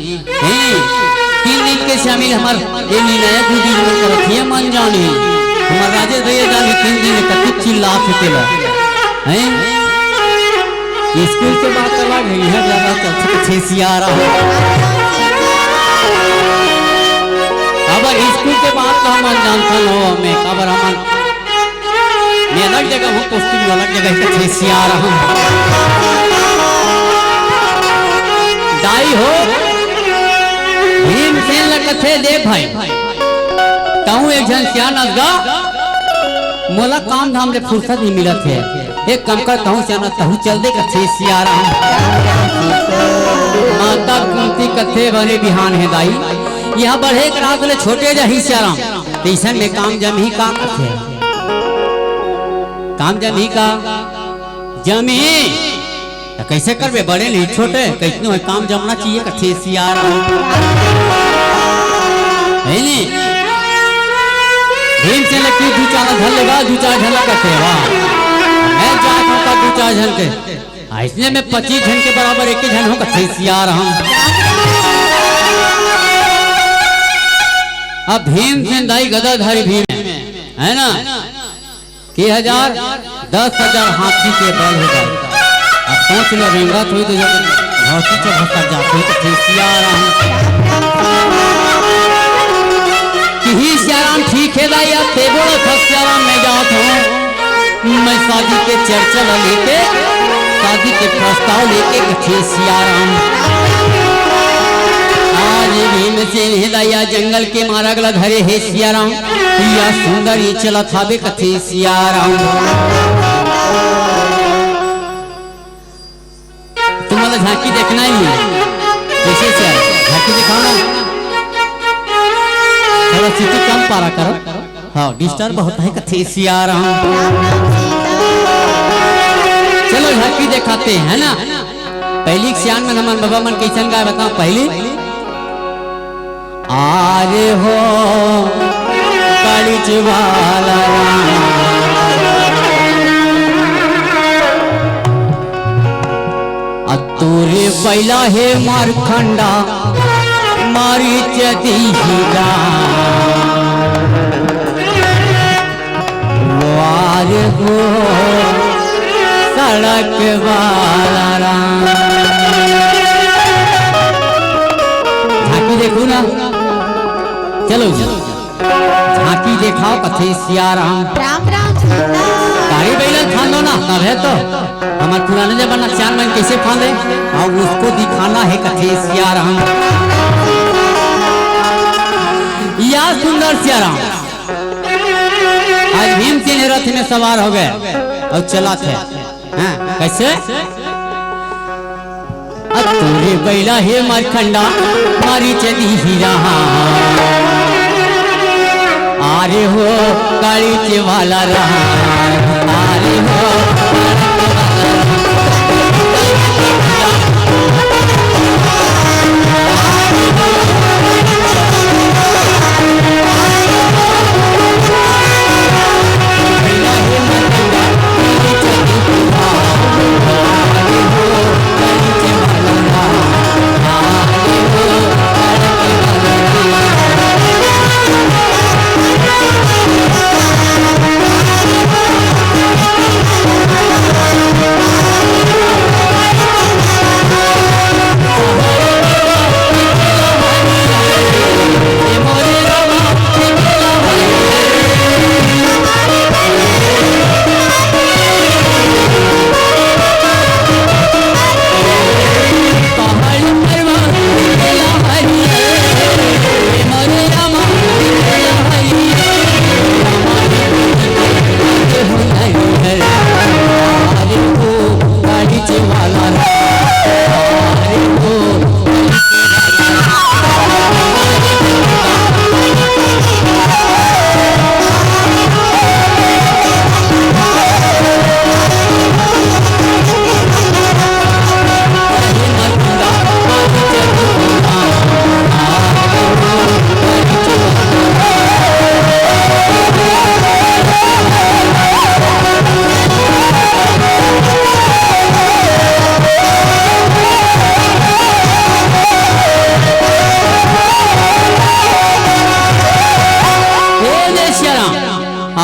दिन के शामिल हमार ये निर्णय 2 दिन में करत है मन जानी हमार राजेश भैया जानी 3 दिन में कति चिल्ला फेंकेला हैं स्कूल से बात करवा गई है ज्यादा कथे सियाराम अबर स्कूल के बाद तो हम जानता हो मैं खबर हम मैं अलग जगह हूँ पोस्टिंग अलग जगह कथे सियाराम दाई हो भीमसेन कथे दे भाई ताऊ एक जन सियानस गा मोला काम धाम ले फुर्सत नहीं मिलत है एक कम कर कहूँ सियाना तहु चल दे कथे सियाराम माता कुंती कथे बने बिहान है दाई यहाँ बढ़े रात ले छोटे जा ही सियाराम टीशन में काम जमी का कथे काम जमी का जमी तो कैसे करबे बड़े नहीं छोटे कैसे है काम जमना चाहिए कथे सियाराम है नहीं भीम से लकी 2-4 झल लेगा 2-4 झल कथे वाह मैं जात हूँ का 2-4 झल के इसलिए मैं 25 झन के बराबर एक ही झन हूँ कथे सियाराम अब भीम से दाई गदाधारी भीम है ना कि 10,000 हाथी के बल होगा अब सोच लो रेंगा तो धौती से भसक जाते कथे सियाराम कि सियाराम ठीक है दाई अब ते बोलो था सियाराम मैं जात हूँ मैं शादी के चर्चा लेके शादी के प्रस्ताव लेके कथे सियाराम आज भीमसेन हिदाया जंगल के मारा गला धरे है सियाराम या सुंदर ये चला थाबे कथे सियाराम तुम्हारा झांकी देख सिटी कम पारा करो। हाँ डिस्टर्ब होता है कथे सिया राम। राम राम सीता चलो झांकी दिखाते हैं ना। पहली सियान में हमारे बाबा मन कैसन गाय बताओ। पहली आरे हो कालीच वाला तोरे बैला हे मारखंडा मारी चदीरा वार हो सड़क वाला झांकी देखू ना। चलो झांकी दिखाओ कथे सिया राम। राम राम सीता तारी बैलन फान लो ना तब है तो हमारे पुराने जमाना चार मन कैसे फांदे और उसको दिखाना है कथे सिया राम। या सुंदर सिया राम आज भीम सिंह रथ में सवार हो गए और चला थे। हाँ, कैसे तोरे बैला हे मारखंडा मारी चली हीरा आरे हो काली चे वाला रहा आरे हो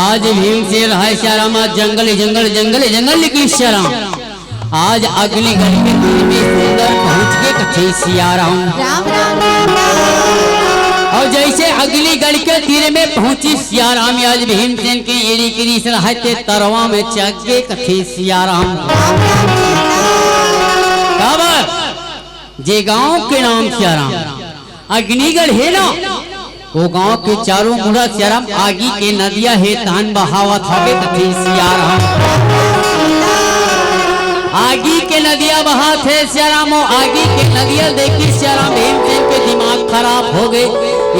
आज भीम से है श्याराम आज जंगल जंगल जंगल जंगल निकली श्याराम आज अगली गली में दूर में सुंदर पहुंच के कथे सियाराम। राम राम सीता और जैसे अगली गली के तीर में पहुंची सियाराम आज भीमसेन के एड़ी की रहते तरवा में चक के कथे सियाराम। राम राम सीता कब जे गांव के नाम सियाराम अग्निगढ़ है ना वो गांव के चारों मुड़ा सियाराम आगी के नदिया है तान बहावत हवे कथे सियाराम। आगी के नदिया बहा थे सियाराम आगी के नदिया देखी सियाराम भीमसेन के दिमाग खराब हो गए।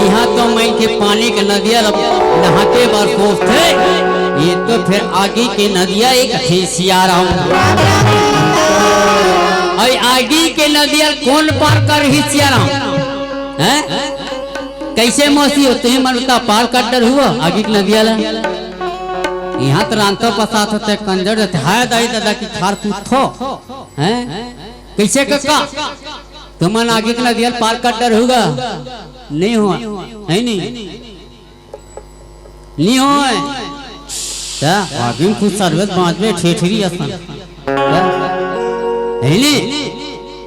यहाँ तो मैं के पानी के नदिया नहाते बार सोचते ये तो फिर आगी के नदिया एक कथे सियाराम। और आगी के नदिया कौन पार कर ही सियाराम है कैसे मौसी होते हैं मनुता पार कर डर हुआ आगे की नदिया ला यहाँ तो रांतो पसात होते कंजर होते हाय दाई दादा की खार पूछो हैं कैसे कक्का तुमन आगे की नदिया पार कर डर होगा नहीं हुआ है नहीं हुआ क्या आगे कुछ सर्वत बाँच में ठेठरी असन है नहीं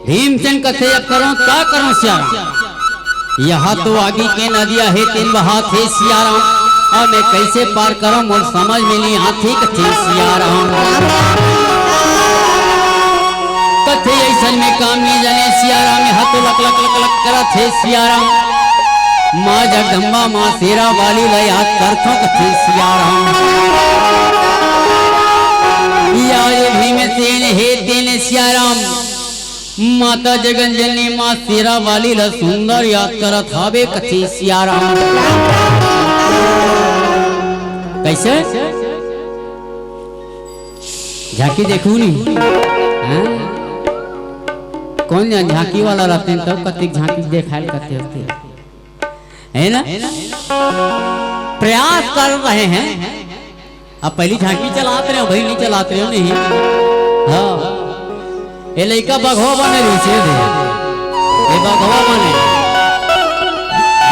भीमसेन कथे अब करो क्या करो सियाराम यहाँ तो आगे के नदिया है तीन बहा थे सियाराम और मैं कैसे पार करूं मोर समझ में नहीं आती कथे सियाराम। कथे ऐसा में काम नहीं जाने सियाराम हाथ लक लक लक लक करा थे सियाराम माँ जगदम्बा माँ शेरा वाली ला याद करथो कथे सियाराम। यार भीमसेन हे तेन सियाराम माता जगंजनी माँ शेरा वाली ला सुंदर याद करत हवे कथे सियाराम। कैसे झांकी देखू नहीं हाँ? कौन जान झांकी वाला रहते हैं तब कति झांकी देखाल करते होते है ना प्रयास कर रहे हैं अब पहली झांकी चलाते रहे भाई नहीं चलाते हो नहीं हाँ ये लड़का बघवा बने से दे ये बघवा बने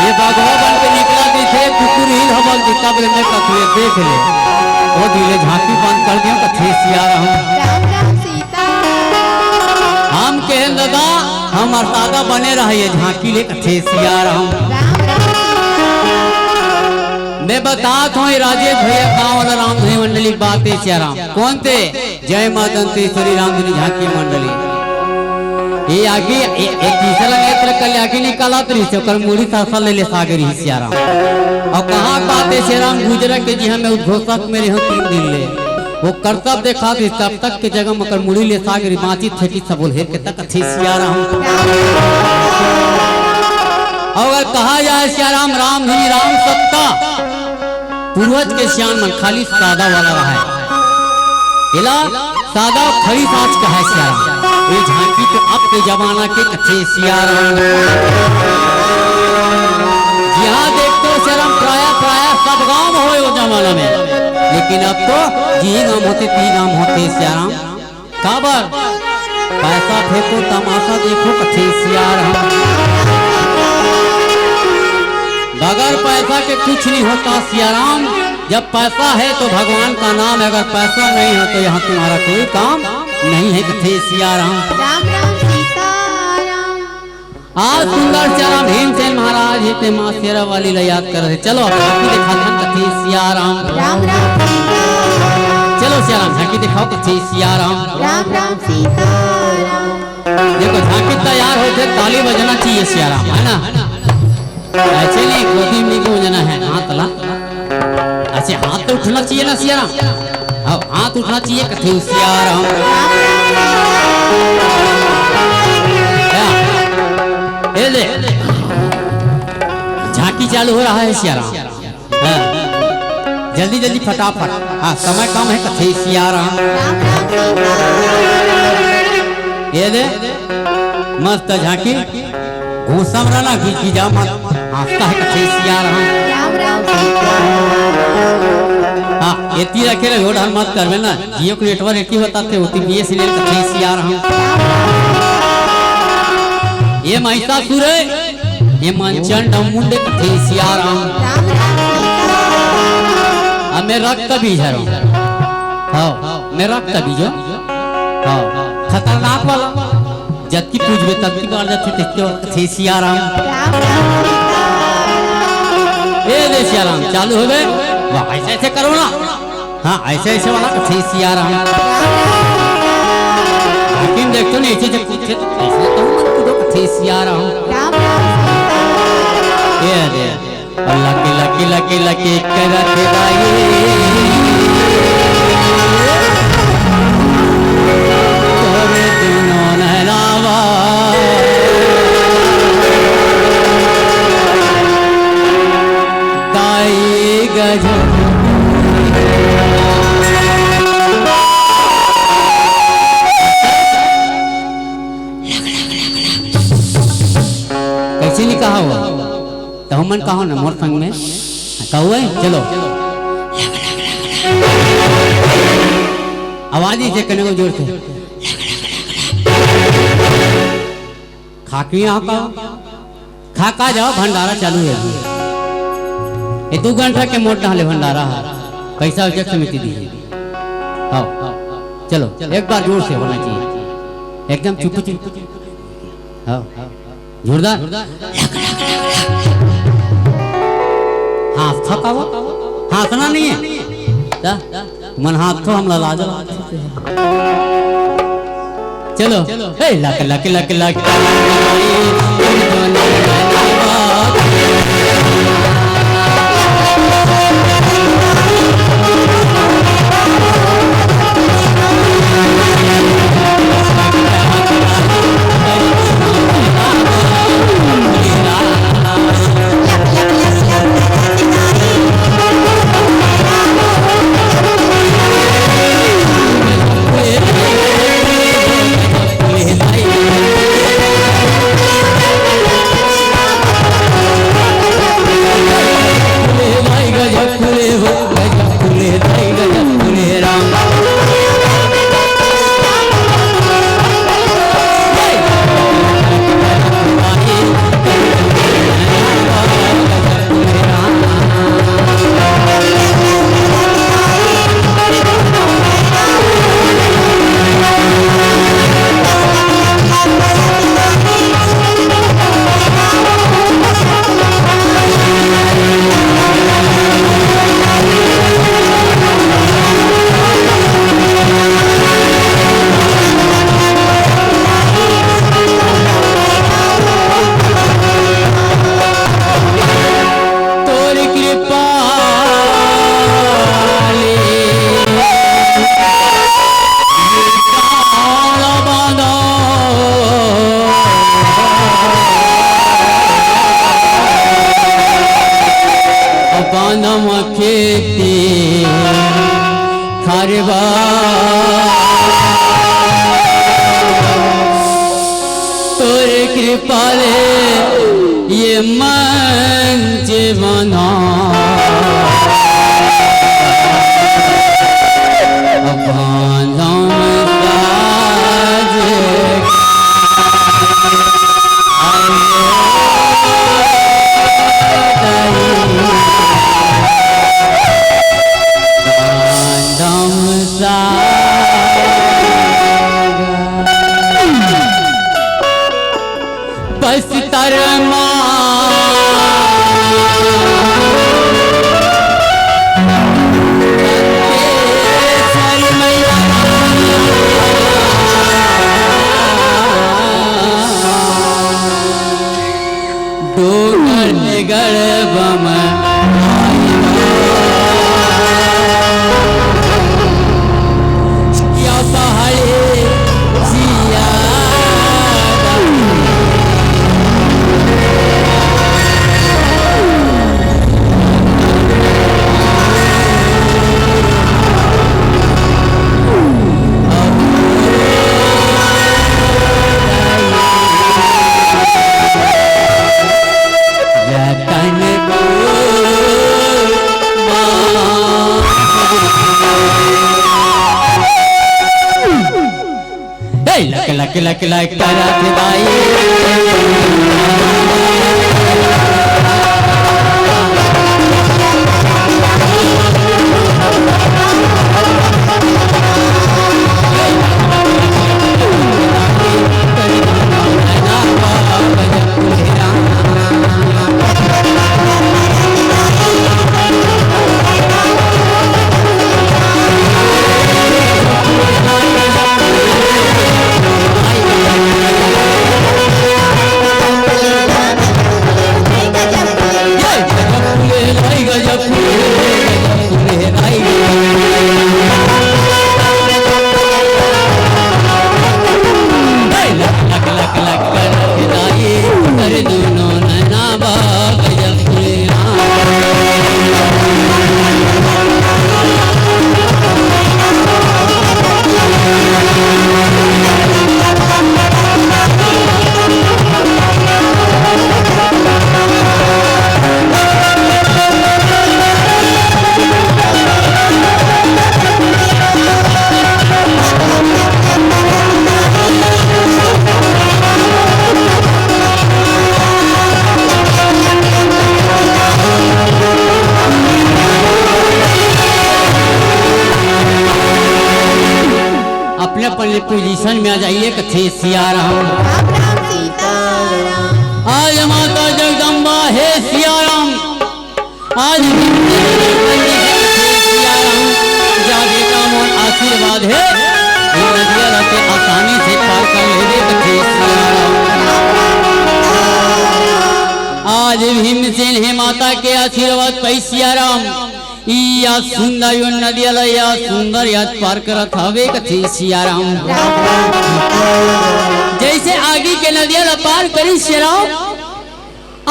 ये बघवा बन के निकला दिखे कुकुर ही हवल दिखा बे में कथुए देख ले वो दिले झांकी बंद कर दियो कथे सिया रहा राम राम सीता हम कहन दादा हम दादा बने रहे झांकी ले कथे सिया रहा राम राम मैं बताता हूँ राजेश भैया गाँव वाला राम धनी मंडली बातें सियाराम कौन थे जय मातंतेश्वरी रामधनी झांकी मंडली ये आगे एक तीसरा नेत्र कल आगे निकाला तो रिश्ते कर मुड़ी सासा ले ले सागरी ही सियाराम और कहाँ बातें सियाराम गुजरा के जी हमें उद्घोषक मेरे यहाँ 3 दिन ले वो कर्तव्य देखा थे तब तक के जगह मकर मुड़ी ले सागरी बातचीत थे कि सब बोल के तक अच्छी सियाराम अगर कहा जाए सियाराम राम धनी राम सत्ता पूर्वज के श्यान मन खाली सादा वाला रहा है इला सादा खड़ी सांच का है सियाराम ये झांकी तो अब के जमाना के कच्चे सियाराम यहाँ देखते हो सियाराम प्राय सब गांव हो वो जमाना में लेकिन अब तो जी गांव होते 3 गांव होते सियाराम काबर पैसा फेंको तमाशा देखो कच्चे सियाराम बगैर पैसा के कुछ नहीं होता सियाराम जब पैसा है तो भगवान का नाम है अगर पैसा नहीं हो तो यहाँ तुम्हारा कोई काम नहीं है कथे सियाराम राम राम सीता राम आज सुंदर सियाराम भीमसेन महाराज हिते माँ शेरा वाली ला याद कर रहे चलो झांकी दिखा कथे सियाराम राम राम सीता चलो सियाराम झांकी दिखाओ कथे सियाराम राम राम सीता राम देखो झांकी तैयार हो जाए ताली बजना चाहिए सियाराम है ना ऐसे नहीं गोदी में क्यों जना है हाथ ला ऐसे हाथ तो उठना चाहिए ना सियाराम अब हाथ उठना चाहिए कथे सियाराम ये ले झांकी चालू हो रहा है सियाराम जल्दी जल्दी फटाफट हाँ समय कम है कथे सियाराम राम राम सीता ये दे मस्त झांकी घूसम रहना की जा मत हंसता है कथे सियाराम राम राम सीता हाँ ये तीर रखे रहे होड़ मत करवे ना जियो को नेटवर्क एक ही बताते होती बीएसएनएल कथे सियाराम ये महिषासुर है ये मंचन मुंडे कथे सियाराम राम राम सीता अब मैं रक्त बीज है हाँ मैं रक्त बीज हाँ खतरनाक वाला जब की पूछबे तब की बार जाते देखते हो कथे सियाराम राम राम सीता ये दे सियाराम चालू हो गए वाह ऐसे ऐसे करो ना हाँ ऐसे ऐसे वाला कथे सियाराम लेकिन देखते नहीं ऐसे जब पूछे तो ऐसे तो मत करो कथे सियाराम राम राम सीता ये दे अल्लाह के लकी लकी लकी करते दाई तोरे दिनों नहलावा दाई गजब कैसे नहीं कहा हुआ तो हम मन कहो ना मोर संग में कहो है चलो आवाज ही से करने को जोर से खाकी यहाँ का खा जाओ भंडारा चालू है ये 2 घंटा के मोट डाले भंडारा कैसा उजक समिति दी हाँ चलो एक बार जोर से होना चाहिए एकदम चुप चुप हाँ जोरदार हाथ थकावा हाथना नहीं है मन हाथ को हम ला चलो लक लक लक लक हम खेती खरबा तोरे कृपा रे ये मंच बना बस तरमा डोगर गड़बम या पहाड़े जिया लक लक लक करत बाई अपने पोजीशन में आ जाइए कथे सियाराम राम राम सीताराम। आज माता जगदम्बा है सियाराम आज सियाराम जा बेटा मोन आशीर्वाद है ये नदियाँ रातें आसानी से पार कर ले कथे सियाराम। आज भीमसेन है माता के आशीर्वाद पै सियाराम या सुंदर यो नदिया या सुंदर याद पार करत हवे कथे सियाराम। जैसे आगे के नदिया पार करी सियाराम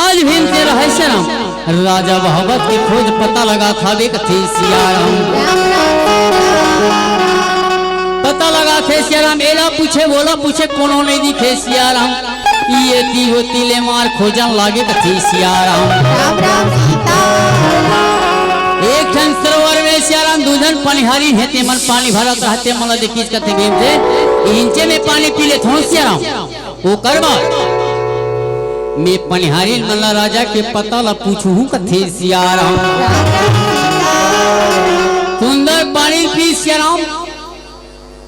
आज भीम से रहे सियाराम राजा भगवत की खोज पता लगा थावे कथे सियाराम। पता लगा थे सियाराम एला पूछे बोला पूछे कोनो नहीं दिखे सियाराम ये ती होती ले मार खोजन लागे कथे सियाराम। राम राम सीताराम। एक जन सरोवर में सियाराम दूधन पनिहारी हेते मन पानी भरत रहते मला देखीज कथे भीम से इंचे में पानी पी ले थो सियाराम वो करवा मैं पनिहारी मला राजा के पता ला पूछू कथे सियाराम। सुंदर पानी पी सियाराम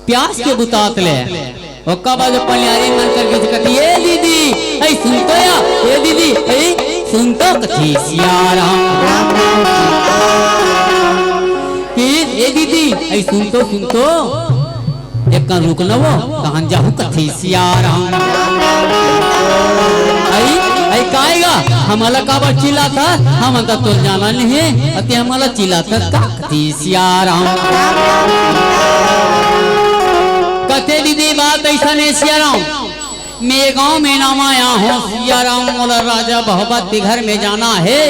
प्यास के बुतात ले ओका बाद पनिहारी मन करके कथी ए दीदी ऐ सुनतो या ए दीदी ऐ सुनतो कथे सियाराम। ए दीदी ऐ सुनतो एक का रुक न वो कहां जाहू कथे सियाराम। ऐ काएगा हमारा काबा चिल्ला था हम अंदर तो जाना नहीं है अति हमारा चिल्ला था का कथे सियाराम। कथे दीदी बात ऐसा नहीं सियाराम मैं गांव में नाम आया हूँ सिया राम मोला राजा बहुबत के घर में जाना है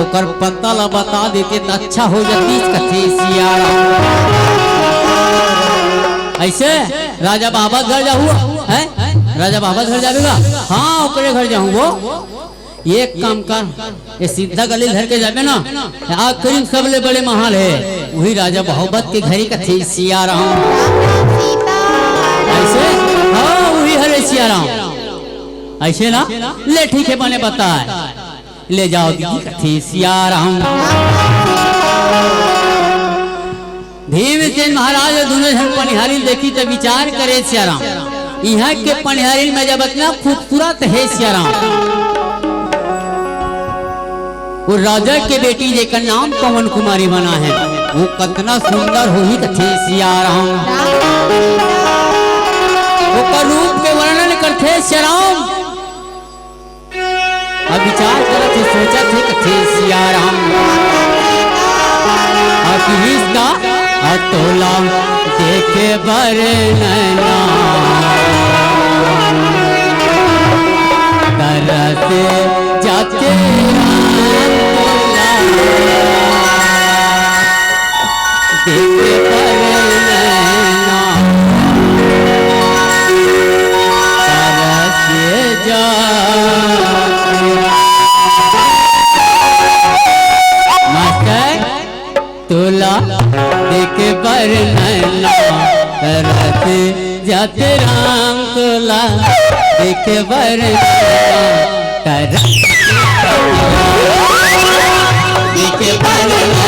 ओकर पता ला बता देते तो अच्छा हो जाती कथे सिया राम। ऐसे राजा बाबा घर जाऊँ है राजा बाबा घर जाएगा हाँ ओकरे घर जाऊँ वो एक काम कर ये सीधा गली घर के जाबे ना आखिरी सबले बड़े महल है वही राजा बहुबत के घर कथे सिया राम। ऐसे हाँ वही हरे सिया राम ऐसे ना ले ठीक है मैंने बताया ले जाओ दीदी कथे सिया राम। भीमसेन महाराज दोनों जन पनिहारी देखी तो विचार करे सिया राम यहाँ के पनिहारी में जब इतना खूबसूरत है सिया राम वो राजा के बेटी जेकर नाम पवन कुमारी बना है वो कितना सुंदर हो ही कथे सिया राम। वो का रूप के वर्णन करते सिया राम अब विचार करते सोचा थे कथे सिया राम इसका अतोला देखे बरनना करते जाते देखे बरनना करते जाते मास्टर तोला देखे बरनना करते जाते राम तोला देखे बरनना देखे बरनना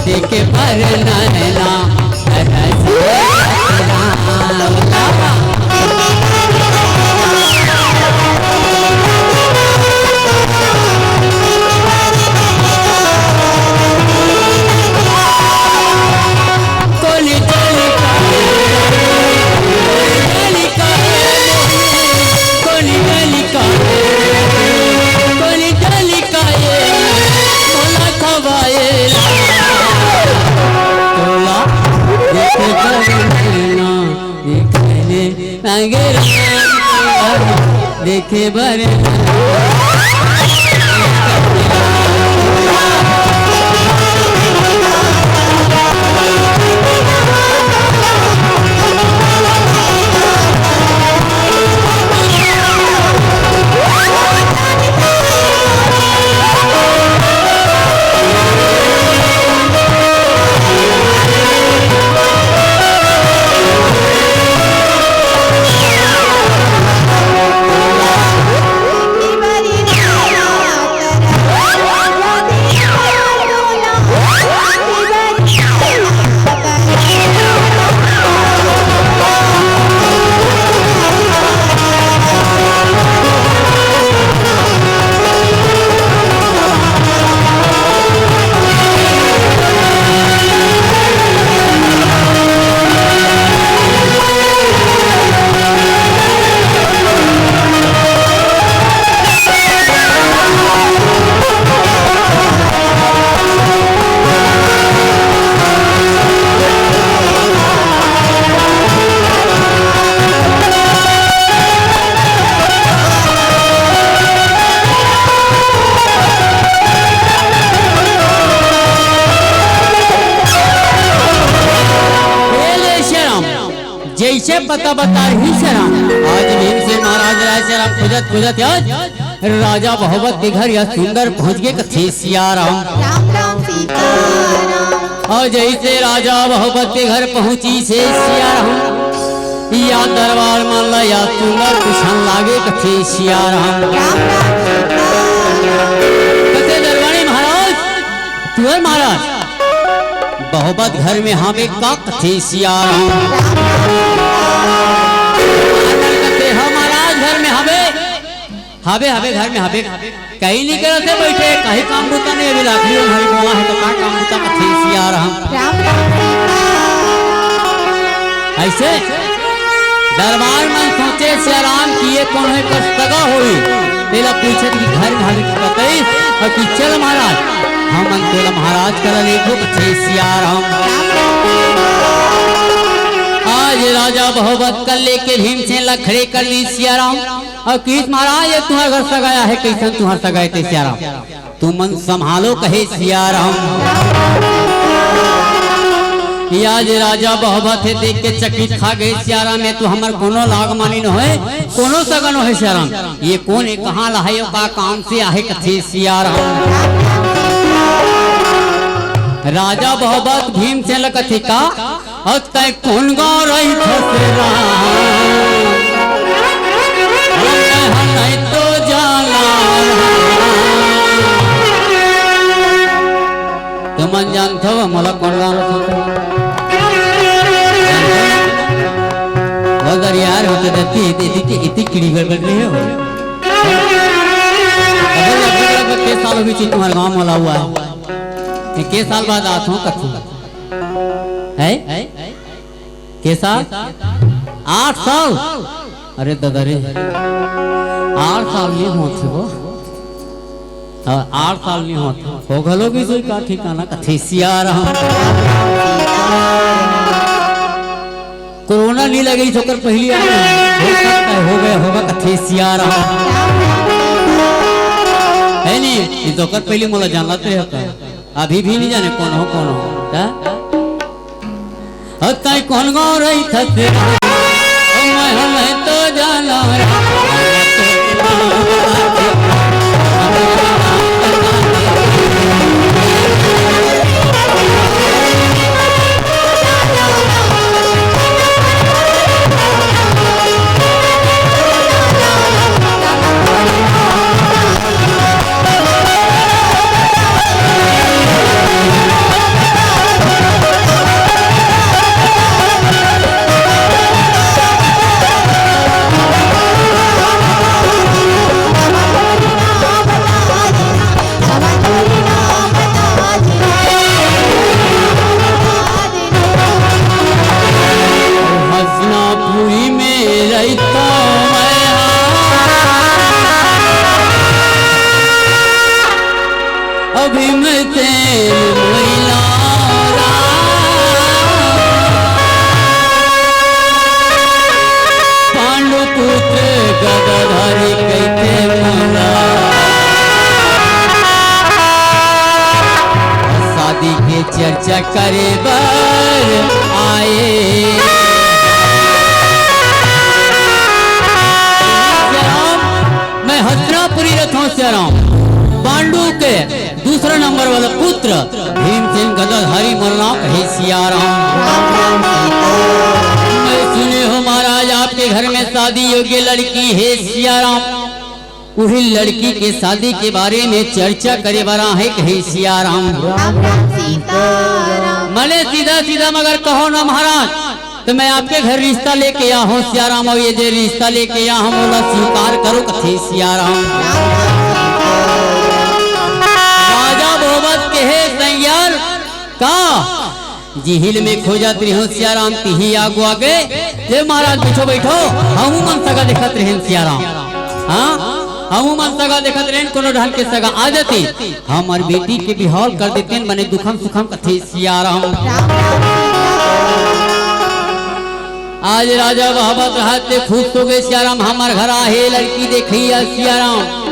देखे बरनना देखे बरनना जैसे पता बता ही शराम आज भीमसेन महाराज राय खुजत खुजत राजा बहुबत के घर या सुंदर पहुंच गए कथे सिया राम। राम राम सीता राम और जैसे राजा बहुबत के घर पहुंची से सिया राम या दरबार मान ला या सुंदर पुछन लागे कथे सिया राम। राम राम सीता राम कथे दरबारी महाराज तुअर महाराज बहुबत घर में हमें का कथे सिया राम। महाराज घर में हवे घर में हवे कहीं नहीं करते बैठे कहीं काम बुता नहीं अभी लाखियों हरी बोला है तो का काम बुता कथे सिया राम। राम राम सीता ऐसे दरबार में सोचे सियाराम किए कौन है कर सगा होई तेला पूछत कि घर घर कतई और कि चल महाराज हम मन तेला महाराज कर लेखो थे सियाराम। आज राजा बहुवत कर लेके भीम से लखड़े कर ली सियाराम और किस महाराज ये तुम्हारा घर सगाया है कैसन तुम्हारा सगाए थे सियाराम तू मन संभालो कहे सियाराम। आज राजा बहुवत है देख के चकित खा गए सियाराम में तू हमार कोनो लाग मानी न होए कोनो सगन है सियाराम ये कौन है कहाँ लहायो का काम से आहे कथे सियाराम। राजा बहुवत भीम से लकथे का और तय कौन गाँव रही फसेरा नहीं तो जाला तुम जानते हो मला कौन गाँव अगर यार होते रहती इतनी कीड़ी गड़बड़ नहीं हो के साल भी चीज तुम्हारे गाँव मला हुआ है के साल बाद आते हो कथू है के साल 8 साल अरे दादा रे 8 साल नहीं होते वो 8 साल नहीं होते हो गलो भी कोई का ठिकाना कथे सियाराम। कोरोना नहीं लगी छोकर पहली हो गया होगा कथे सियाराम है नहीं ये जोकर पहली मोला जानना तो होता अभी भी नहीं जाने कौन हो तय कौन गाँव रही थे मैं तो जाना चर्चा करे बर आए मैं हसनापुरी रथों से पांडु के दूसरा नंबर वाला पुत्र भीमसेन गदाधारी मरना कहे सियाराम। मैं सुने हो महाराज आपके घर में शादी योग्य लड़की है सियाराम वही लड़की के शादी के बारे में चर्चा करे बरा है कहे सियाराम। मने सीधा सीधा मगर कहो ना महाराज तो मैं आपके घर रिश्ता लेके आ हूँ सियाराम और ये जो रिश्ता लेके आ हम बोला स्वीकार करो कथे सियाराम। राजा बहुवत के है सैयार का जिहिल में खो जाती हो सियाराम तिही आगो आगे जे महाराज बैठो बैठो हम मन सगा देखत रहे सियाराम। हाँ हम मन सगा देखत रहे कोनो ढंग के सगा आ जाती हमार बेटी के बिहार कर देते बने दुखम सुखम कथे सियाराम। आज राजा बहुवत रहते खुश हो गए सियाराम हमार घर आहे लड़की देखी सियाराम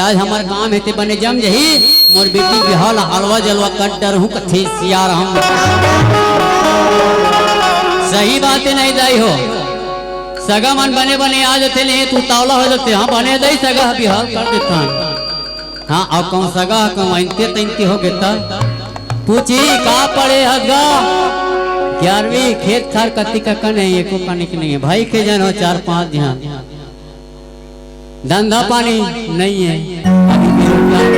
आज हमार काम हेते बने जम जही मोर बेटी बिहार हलवा जलवा कर डर हूँ कथे सियाराम। सही बातें नहीं दाई हो सगा मन बने बने आ जाते नहीं तू तावला हो जाते हाँ बने दई सगा बिहार कर देता हाँ और कौन सगा कौन इंते तैंती हो गया पूछी का पड़े हगा 11वीं खेत खार कति का कन है एको कनिक नहीं है भाई के जन हो 4-5 ध्यान धंधा पानी नहीं है अभी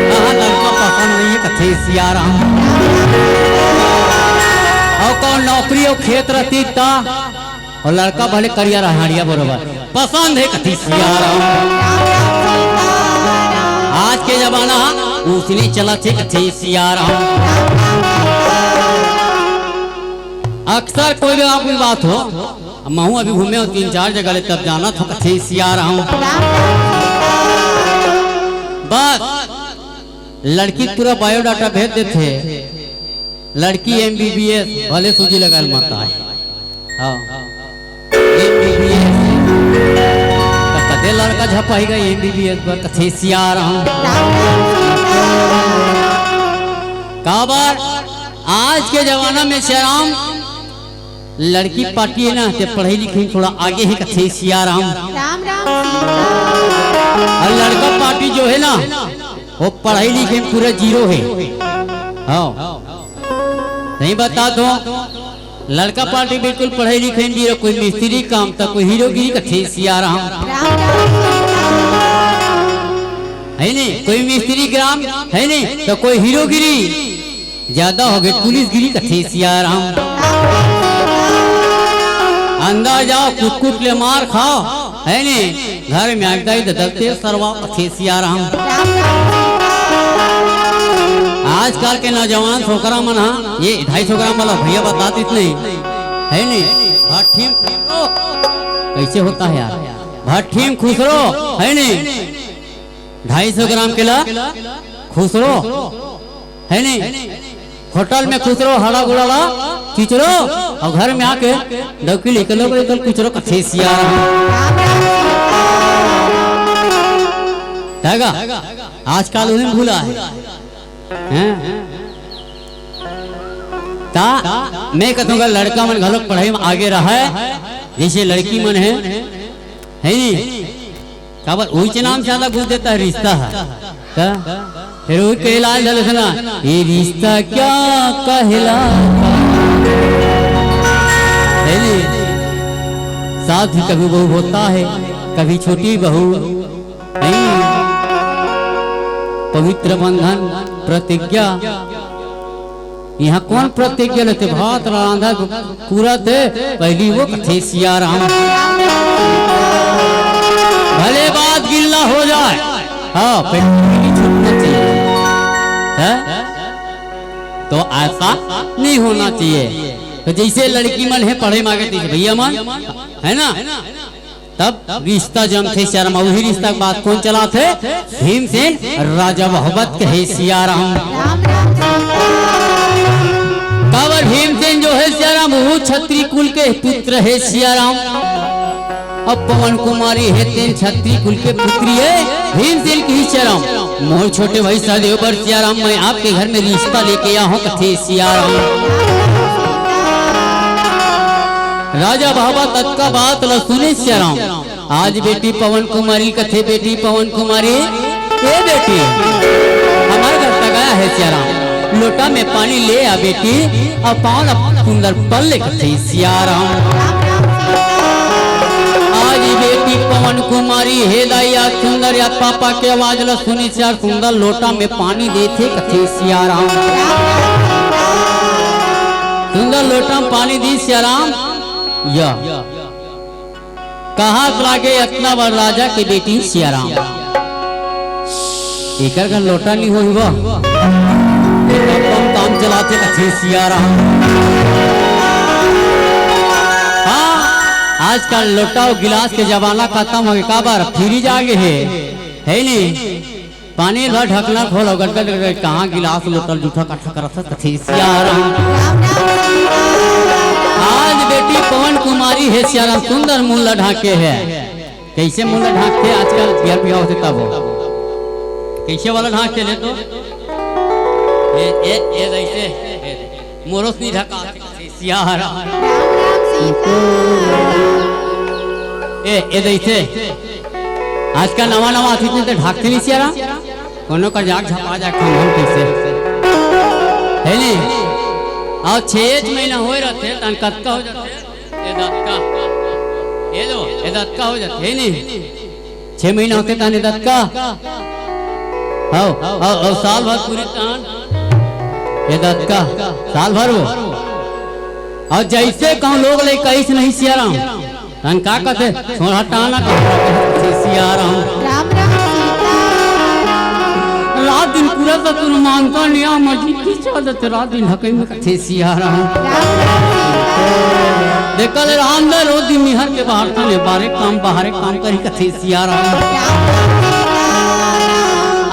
कहाँ लड़का पसंद नहीं है कथे सियाराम। और कौन नौकरी और खेत रहती ता और लड़का भले करिया रहाड़िया बरोबर पसंद है कथी सियाराम। आज के जमाना उसने चला थे कथी सियाराम। अक्सर कोई भी आपकी बात हो महू अभी घूमे हो 3-4 जगह ले तब जाना था कथे सिया रहा हूँ। बस लड़की पूरा बायोडाटा भेज देते, लड़की MBBS भले सूजी लगा माता है, हाँ MBBS कदे लड़का झपाएगा MBBS पर कथे सिया रहा हूँ। काबर आज के जमाना में श्याम लड़की पार्टी है ना ते पढ़ाई लिखाई थोड़ा आगे ही कथे सिया राम। राम राम और लड़का पार्टी जो है ना वो पढ़ाई लिखाई पूरा जीरो है। हाँ नहीं बता दो, लड़का पार्टी बिल्कुल पढ़ाई लिखाई जीरो, कोई मिस्त्री काम था, कोई हीरोगिरी कथे सिया राम है नहीं, कोई मिस्त्री ग्राम है नहीं तो कोई हीरोगिरी ज्यादा हो गई, पुलिस गिरी कथे सिया राम। अंदर जाओ कुट ले मार खाओ है नहीं, घर में आगदाई दलते सरवा कथे सिया राम। आजकल के नौजवान छोकरा मन ये 250 ग्राम वाला भैया बताते इतने है नहीं, भट्टी कैसे होता है यार, भट्टी खुसरो है नहीं 250 ग्राम के ला खुसरो है नहीं, होटल में खुसरो हड़ा गुड़ाला चिचरो और घर में आके डौकी लेकर लोग कुचरो कथे सिया आजकल उन्हें भूला है। ता मैं कहूँगा लड़का मन घलोक पढ़ाई में आगे रहा है जैसे लड़की मन है नहीं, काबर वही नाम से ज्यादा घुस देता है रिश्ता है। फिर वो कहला सुना ये रिश्ता क्या कहला साथ ही कभी बहू होता है कभी छोटी बहू नहीं, पवित्र बंधन प्रतिज्ञा यहाँ कौन प्रतिज्ञा लेते, भात रांधा पूरा थे पहली वो कथे सिया राम। भले बात गिल्ला हो जाए हाँ छूटना चाहिए तो ऐसा नहीं होना चाहिए। तो जैसे लड़की मन है पढ़े मांगे भैया मन है ना, तब रिश्ता जम थे शर्मा, वही रिश्ता के बात कौन चला थे, भीमसेन राजा मोहब्बत कहे सिया राम। काबर भीमसेन जो है सिया राम वो क्षत्रिय कुल के पुत्र है सिया राम, अब पवन कुमारी है तेन क्षत्रिय कुल के पुत्री है भीमसेन की सिया राम। मोर छोटे भाई सहदेव बर सिया राम मैं आपके घर में रिश्ता लेके आया हूँ कथे सिया राम। राजा बाबा तत् का बात ल सुने सिया राम, आज बेटी पवन कुमारी कथे बेटी पवन कुमारी ये बेटी हमारे घर तक आया है सिया राम, लोटा में पानी ले आ बेटी और पावन सुंदर पल ले कथे सिया राम। आज बेटी पवन कुमारी हे दाइया सुंदर या पापा के आवाज ल सुनी सिया सुंदर लोटा में पानी देते कथे सिया राम। सुंदर लोटा में पानी दी सिया राम, या कहा लागे इतना बड़ राजा की बेटी सिया राम, एक घर लोटा नहीं हो काम चलाते कथे सिया राम। हाँ आजकल लोटा और गिलास के जमाना खत्म हो गया, काबर फ्रिज आगे है नहीं, पानी भर ढकना खोलो गटगट कहाँ गिलास लोटल जूठा काठा करता कथे सिया राम। आज बेटी पवन कुमारी है सिया राम सुंदर मुल्ला ढाके है, कैसे मुल्ला ढाकते आजकल बिहार बिहार होते तब कैसे वाला ढाक चले तो ये मोरोस नहीं ढका सिया राम। ये दैसे आजकल नवा नवा आती तो ढाकते नहीं सिया राम, कोनो का जाग झपा जा खंभन कैसे है नहीं। और 6 महीना हो रहते तन कत्का हो जाते ये दत्का ये लो ये दत्का हो जाते है नहीं, 6 महीना होते तन दत्का आओ साल भर पूरी तान ये दत्का साल भर वो। और जैसे कहूँ लोग ले कैस नहीं सिया राम तन का कहते थोड़ा टाना सिया राम। रात दिन पूरा तो तुम मानता नहीं आ मजी की चादत रात दिन हकई में कथे सिया राम। देखल राम दर रो दिन निहर के बाहर थाने बारे काम करी कथे सियाराम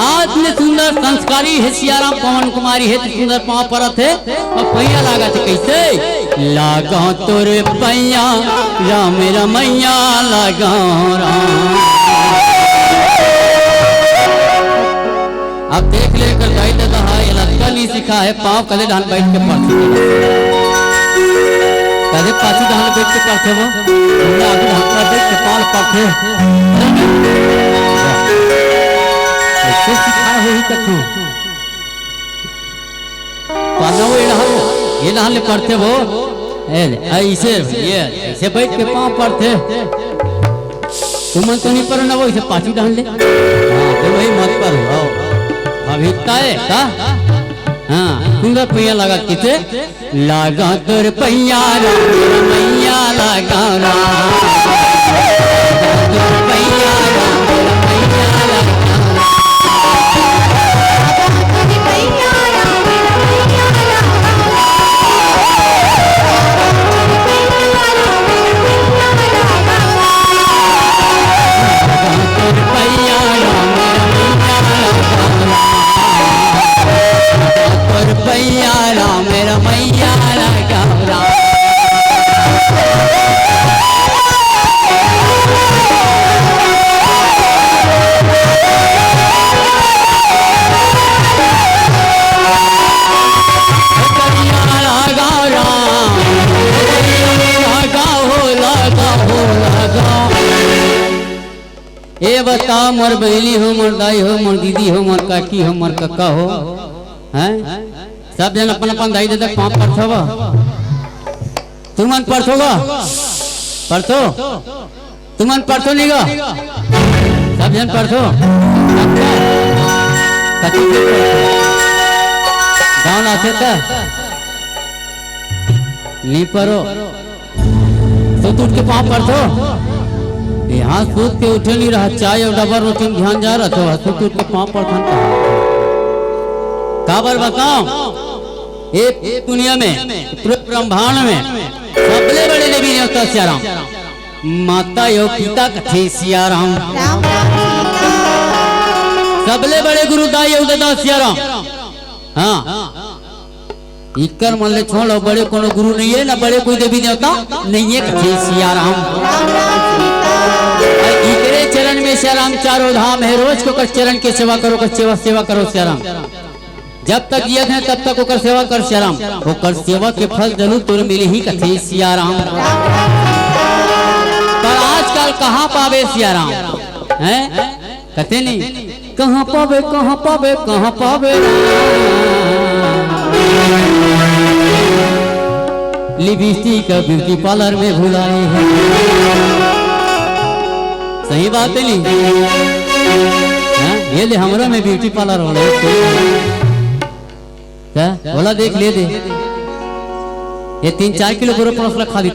आज ने सुंदर संस्कारी है सियाराम पवन कुमारी है सुंदर पाँव परत है और पैया लागा थे कैसे लागा तोरे पैया राम रमैया लागा राम। अब देख लेकर गाई दादा ये लड़का नहीं सीखा है पाँव कले धान बैठ के पढ़ते कदे पाछू धान बैठ के पढ़ते वो आगे धान बैठ के पाल पढ़ते ऐसे सिखाया हो ही कथू पाना वो ये नहाल ले पढ़ते वो ऐसे ये ऐसे बैठ के पाँव पढ़ते तुम तो नहीं पर ना वो इसे पाछू धान ले तो वही मत पर हो अभी है का हाँ सुंदर पैया लगा किसे लागा तोर पैया मैया लगा पैया पैया राम रमैया लगा ए बता मोर बहनी हो मोर दाई हो मोर दीदी हो मोर काकी हो मोर कक्का हो हैं सब जन अपन अपन दाई दादा पाँव पढ़थोगा तुमन पढ़थोगा पढ़थो तुमन पढ़थो नहीं गा सब जन पढ़थो गाँव आते था नहीं पढ़ो तो उठ के पाँव पढ़थो यहाँ सूत के उठे नहीं रहा चाय और डबल रोटी ध्यान जा रहा था सूत उठ के पाँव पढ़थन काबर बताओ एक दुनिया में पूरे ब्रह्मांड में सबले बड़े देवी देवता सियाराम माता यो पिता कथे सियाराम सबले बड़े गुरु दाई यो दादा सियाराम हाँ इकर मन ले छोड़ो बड़े कोनो गुरु नहीं है ना बड़े कोई देवी देवता नहीं है कथे सियाराम इकरे चरण में सियाराम चारों धाम है रोज को कर चरण के सेवा करो सेवा करो सियाराम जब तक जियत है तब तक ओकर सेवा कर सियाराम ओकर सेवा के फल जरूर तोर मिले ही कथे सियाराम पर आजकल कहाँ पावे सियाराम हैं कथे नहीं कहाँ पावे लिपस्टिक का ब्यूटी पार्लर में भुलाए हैं सही बात है नहीं ये ले हमरा में ब्यूटी पार्लर हो रहा है क्या बोला देख ले दे ये 3-4 किलो गोरा पड़ोसला खा दी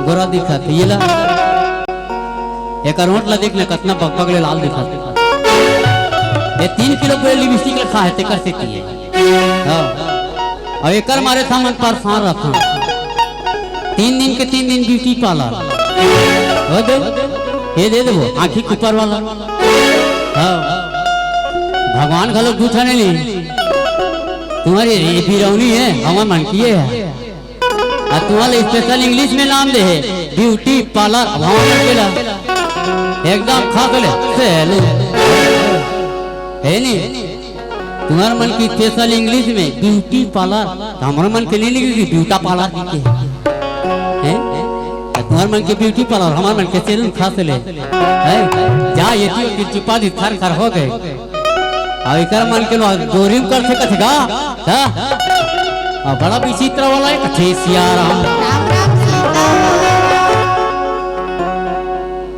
गोरा दिखाते ये ला एक रोट ला देख ले कितना पगले लाल दिखाते ये 3 किलो पूरे लिपस्टिक ला खा है ते कर सकती है हां और एक मारे था मन पर फार रखा 3 दिन के 3 दिन ब्यूटी पार्लर हो दे ये दे दे वो आंखी ऊपर वाला हां भगवान घलो पूछा नहीं तुम्हारी बिरौनी है हमार मन की है और तुम्हारे स्पेशल इंग्लिश में नाम दे है ब्यूटी पार्लर एकदम खास ले है नहीं तुम्हारे मन की स्पेशल इंग्लिश में ब्यूटी पार्लर हमारे मन के नहीं लिखी ब्यूटा पार्लर है तुम्हारे मन की ब्यूटी पार्लर हमारे मन के सैलून खास ले जा ये चुपा दी थर थर हो गए इकर मन के गोरी कर से कथगा बड़ा विचित्र वाला है कथे सियाराम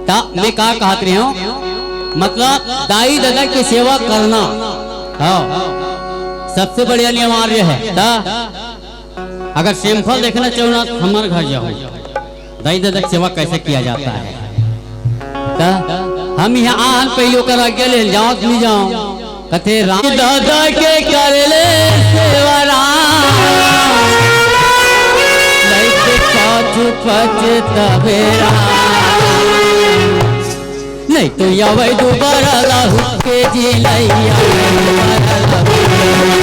ता मैं का कहत रही हूं मतलब दाई दादा की सेवा करना सबसे बढ़िया अनिवार्य है ता अगर सिंपल देखना चाहो ना हमारे घर जाओ दाई दादा की सेवा कैसे किया जाता है ता हम यहाँ आन पहले कर आगे ले जाओ नहीं जाओ कथे राम दादा के कर ले सेवा राम पाछू पछतावेरा नहीं तो आवे दोबारा लाहू के जिलैया दोबारा लाहू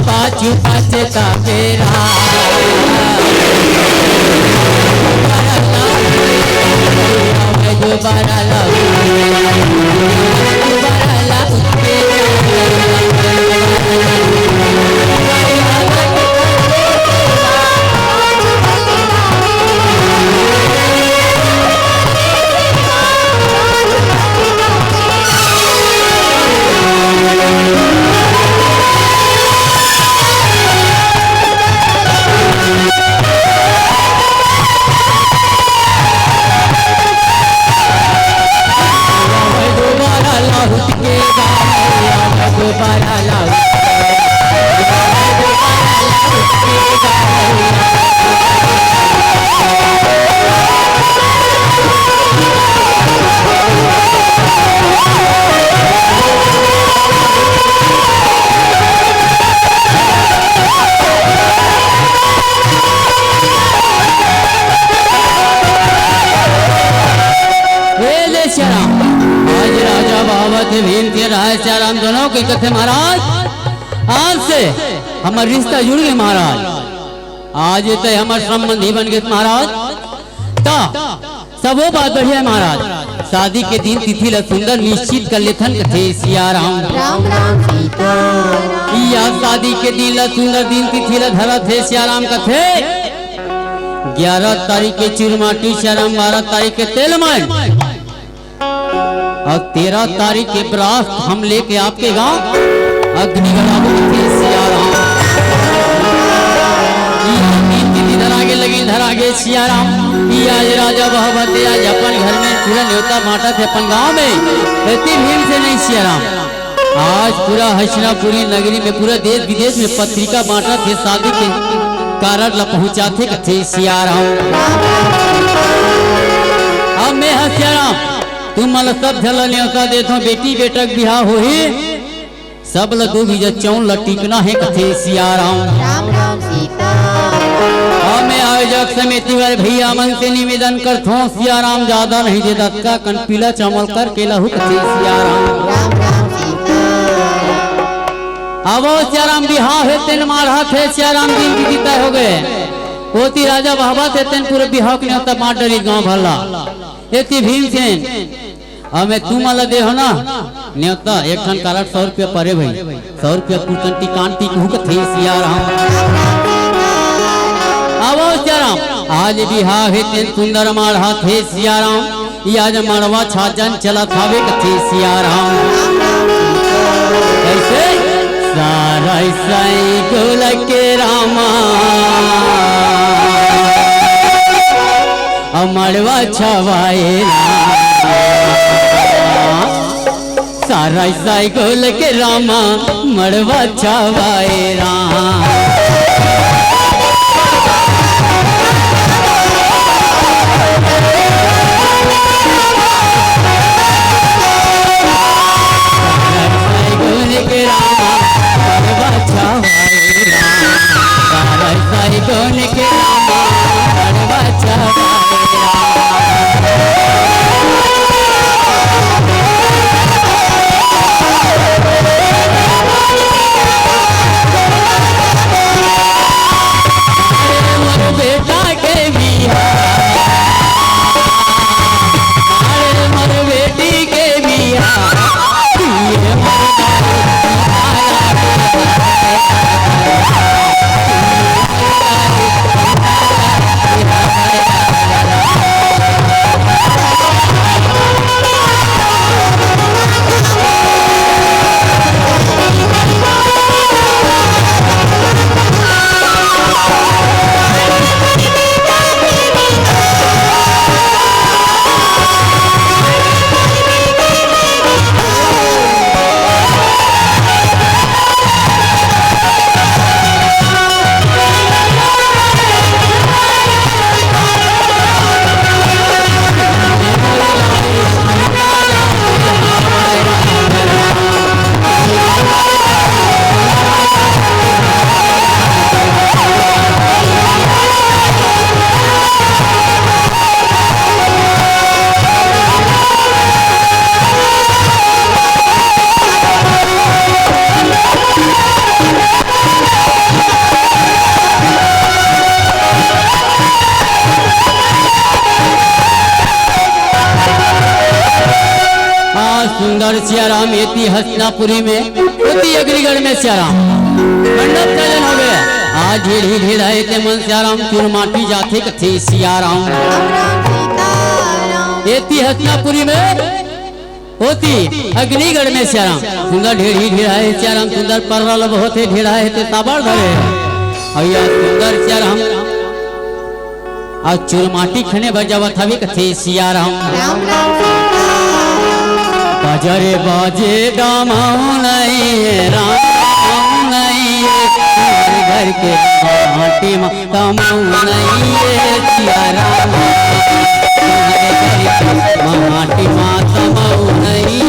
पाछू पछतावेरा दोबारा लाहू दोबारा लाहू राम दोनों के कथे महाराज आज से हमारा रिश्ता जुड़ गए महाराज आज तो हमारे संबंधी बन गए महाराज तो सब वो बात बढ़िया है महाराज शादी के दिन तिथि ला सुंदर निश्चित कर लेथन कथे सिया राम राम राम सीता राम या शादी के दिन ला सुंदर दिन तिथि ला धरा थे सिया राम कथे 11 तारीख के चूरमाटी सिया राम 12 तारीख के तेलमन और 13 तारीख के बरात हम लेके आपके गांव अग्निगढ़ इधर आगे लगी इधर आगे सियाराम आज राजा बहबते आज अपन घर में पूरा न्योता बांटा थे अपन गांव में इतनी भीड़ से नहीं सियाराम आज पूरा हसनापुरी नगरी में पूरा देश विदेश में पत्रिका बांटा थे शादी के कारण ला पहुंचाते थे सियाराम अब मैं सियाराम तुम मला सब झल न्योता देतो बेटी बेटक बिहार हो ही सब लगो भी चौन ला टिकना है कथे सियाराम राम राम सीता और मैं आयोजक समिति वाले भैया मन से निवेदन करता हूँ सियाराम ज्यादा नहीं दे दत्ता कन पीला चावल कर के लहू कथे सियाराम राम राम सीता अब सियाराम बिहार है तेन मारा थे सियाराम दिन की जीता हो गए पोती राजा बाबा थे तेन पूरे बिहार के न्योता बांट डरी गाँव भला एती भीमसेन अब मैं तुम वाला दे हो ना न्योता एक ठन कारट 100 रुपया परे भाई 100 रुपया कुलकंटी कांटी कहू के थे सियाराम आवो सियाराम आज बिहार है तेन सुंदर माढ़ा थे सियाराम ये आज मड़वा छाजन चला थावे के थे सियाराम कैसे सारा साई गोल के रामा मड़वा छवाए सारा साई गोल के रामा मड़वा छवाए राम के रामा मड़वा छवाए राम सारा साई गोल के रामा मड़वा छवाए सुंदर सियाराम एती हसनापुरी में होती अग्निगढ़ में सियाराम मंडप चलन हो गया आज ढीढ़ी ढीढ़ाए ते मन सियाराम चूर माटी जाथे कथे सियाराम एती हसनापुरी में होती अग्निगढ़ में सियाराम सुंदर ढीढ़ी ढीढ़ाए सियाराम सुंदर पर्रल बहुत ढीढ़ाए ते ताबड़ धरे अय्या सुंदर सियाराम आज चूर माटी खने बजावत हवे कथे सियाराम बजरे बाजे दामाऊ नहीं राम नहीं घर के माटी में दामाऊ नहीं सियाराम माटी माँ दामाऊ नहीं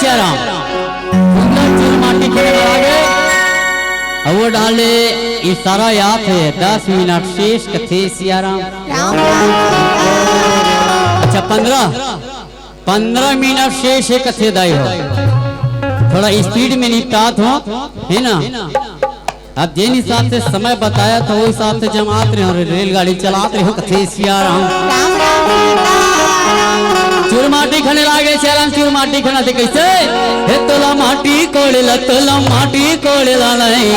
सियाराम वो डाले इशारा याद है 10 मिनट शेष कथे सियाराम अच्छा 15 मिनट शेष है कथे दाई हो थोड़ा स्पीड में निपटात हो है ना अब जिन हिसाब से समय बताया था वो हिसाब से जमात रहे हो रेलगाड़ी चलाते रहे हो कथे सियाराम चूर माटी खने लागे सियाराम चूर माटी खना थे कैसे हे तोला माटी कोड़ेला नहीं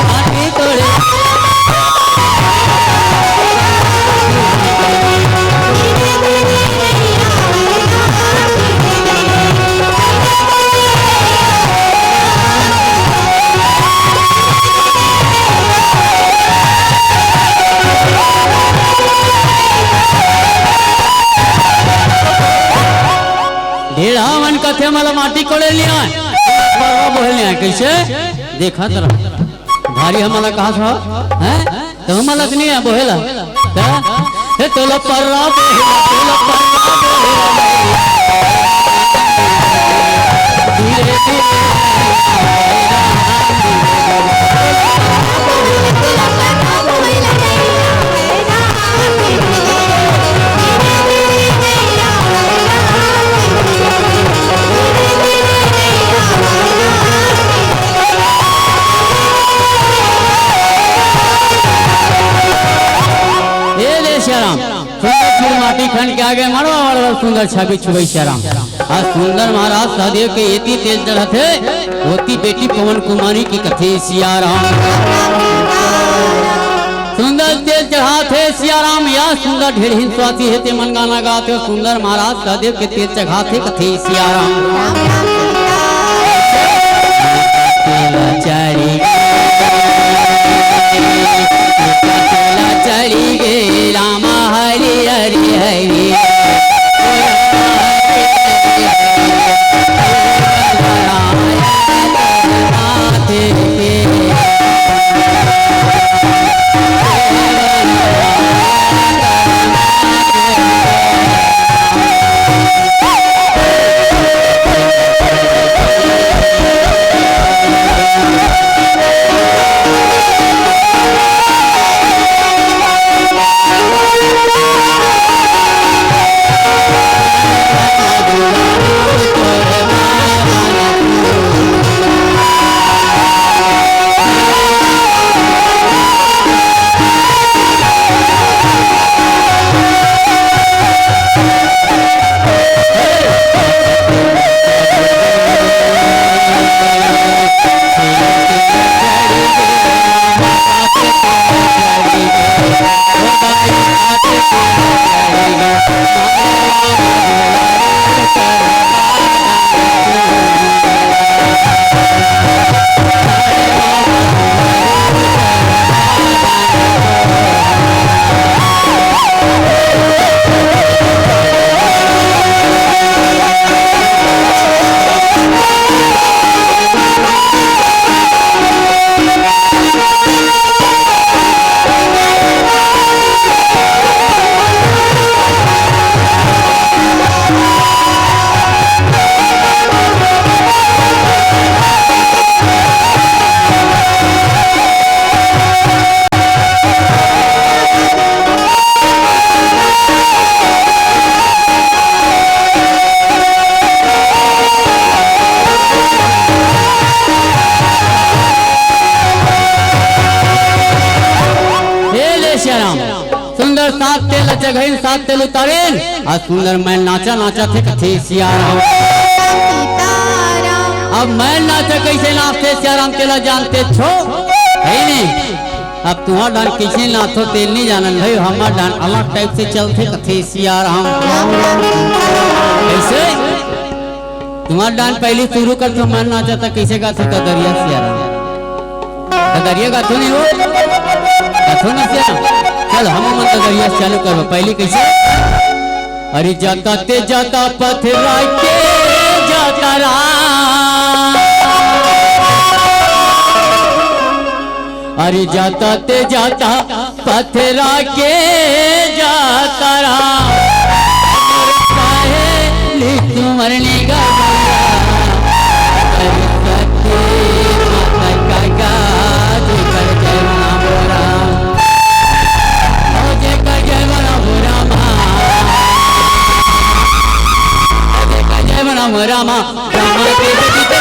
माटी कोड़े ढेड़ावन कथे मला माटी कोड़े लिया बोल लिया कैसे देखा तरह भारी हमारा कहा था हैं तो हमारा नहीं है बोहेला हे तोला पर्रा धीरे माटी खंड के आगे मारवा वाला सुंदर छवि छुबई श्याराम आज सुंदर महाराज सहदेव के एती तेज चढ़ते होती बेटी पवन कुमारी की कथे सियाराम सुंदर तेज चढ़ाते सियाराम या सुंदर ढेर हिंद स्वाति है ते मन गाना गाते सुंदर महाराज सहदेव के तेज चढ़ाते कथे सियाराम चढ़ी गे रामा हरि हरि हरि सुंदर सात तेल जगह सात तेल उतारेन और सुंदर मैं नाचा नाचा थे कथे सिया राम। अब मैं नाचा कैसे नाचते सिया राम तेला जानते छो है नहीं। अब तुम्हारा डांस कैसे नाचो तेल नहीं जानन भाई हमारा डांस अलग टाइप से चलते कथे सिया राम। कैसे तुम्हारा डांस पहले शुरू कर तो मैं नाचा था कैसे गाते कदरिया सिया राम कदरिया गाथो नहीं हो गाथो ना सिया राम। चल हम मन कदरिया चालू करो पहले कैसे अरे जाता ते जाता पथरा के जाता राम अरे जाता ते जाता पथरा के जाता राम मरने का रामा रामा के जीते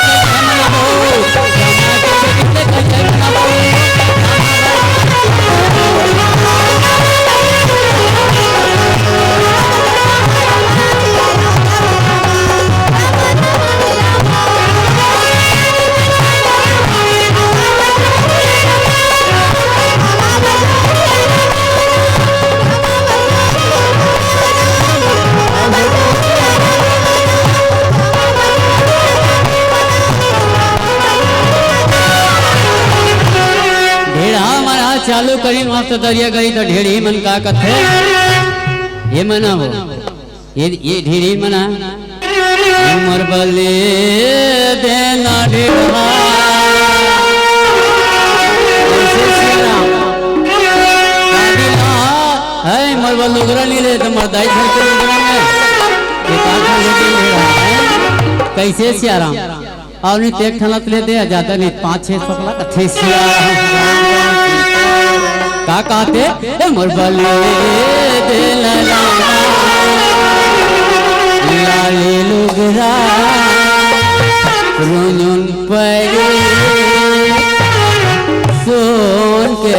चालू करी वहां तो दरिया गई तो ढेड़ी मन का कथे ये मना वो ये ढेड़ी मना उमर बले देना ढेड़ा है मर बल लोगरा नहीं ले तो मरदाई छलते लोगरा में ये काठा लेके ढेड़ा कैसे सिया राम और नहीं तेक ठनत ले दे ज्यादा नहीं 5-6 सौ कथे सिया का कहते मोर बले दिल लाले लुगरा रुनुन परे सोन के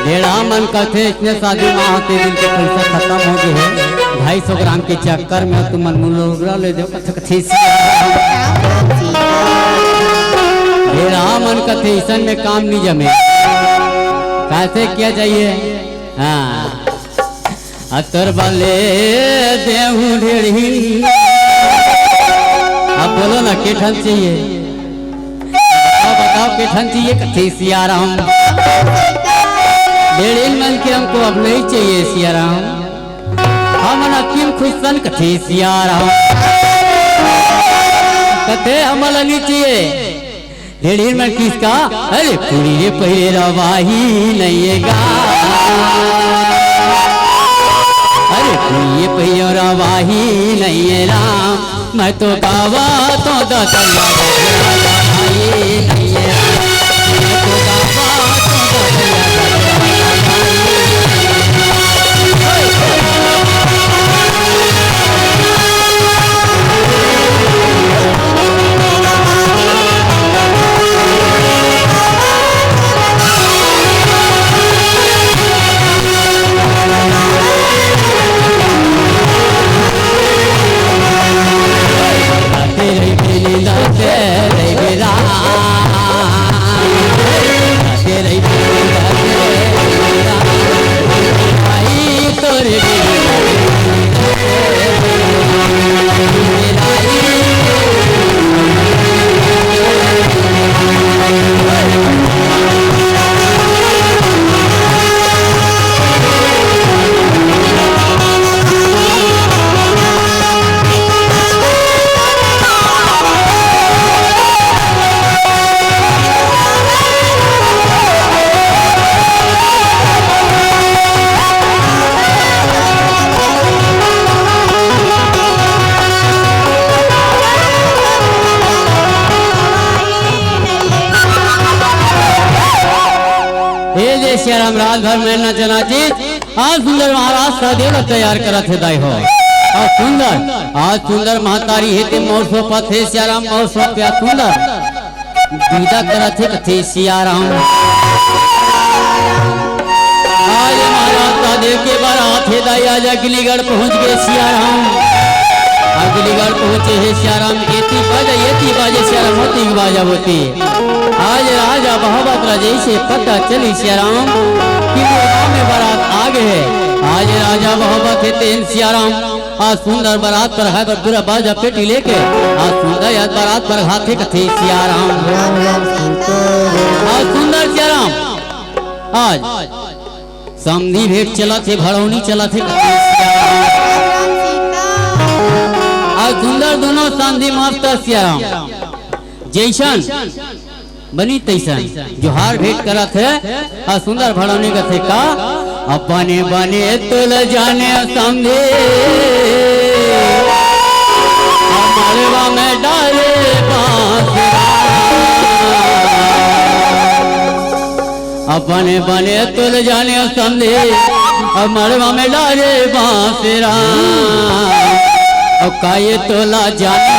ढेड़ा मन कहते इतने शादी वहाँ होते दिन के पैसा खत्म हो गए है 250 ग्राम के चक्कर में तुम मन मुलोगरा ले दो कथे मन कथे ईसन में काम नहीं जमे कैसे किया चाहिए हाँ अतर वाले देहू ढेड़ी अब बोलो ना केठन चाहिए बताओ केठन चाहिए कथे सिया राम ढेड़ी मन के हमको अब नहीं चाहिए सिया राम हम किम खुशन कथे सिया राम कथे हमला नहीं चाहिए ढेड़ी में किसका अरे पूरी रे पहले रवाही नहीं गा अरे पूरी ये पहले रवाही नहीं है राम मैं तो गावा तो दतला नहीं है मैं तो गावा तो राम रात भर में न जना चीज आज सुंदर महाराज सदैव तैयार करत है दाई हो और सुंदर आज सुंदर महतारी हेते मौसो पथे सियाराम मौसो प्या सुंदर विदा करत है कथे सियाराम महादेव के बारात है दाई आजा गिलीगढ़ पहुंच गए सिया राम। अगलीगढ़ पहुंचे है सियाराम एती बाजे सियाराम होती बाजा होती। आज राजा बहावत राजे से पता चली सियाराम कि वो गाँव में बारात आ गए है। आज राजा बहावत है तेन सियाराम आज सुंदर बारात पर है पूरा बाजा पेटी लेके आज सुंदर याद बारात पर हाथे कथे सियाराम। राम राम सीता आज सुंदर सियाराम आज समधी भेंट चला थे भड़ौनी चला थे कथे सियाराम। आज सुंदर दोनों सांधी मास्टर सियाराम जैसन बनी तैसन जोहार भेंट करा थे और सुंदर भड़ौनी का थे का अब बने बने तुल जाने समझे मलबा में डाले अब बने बने तुल जाने समझे अब मलबा में डाले बांसुरा काये तोला जाने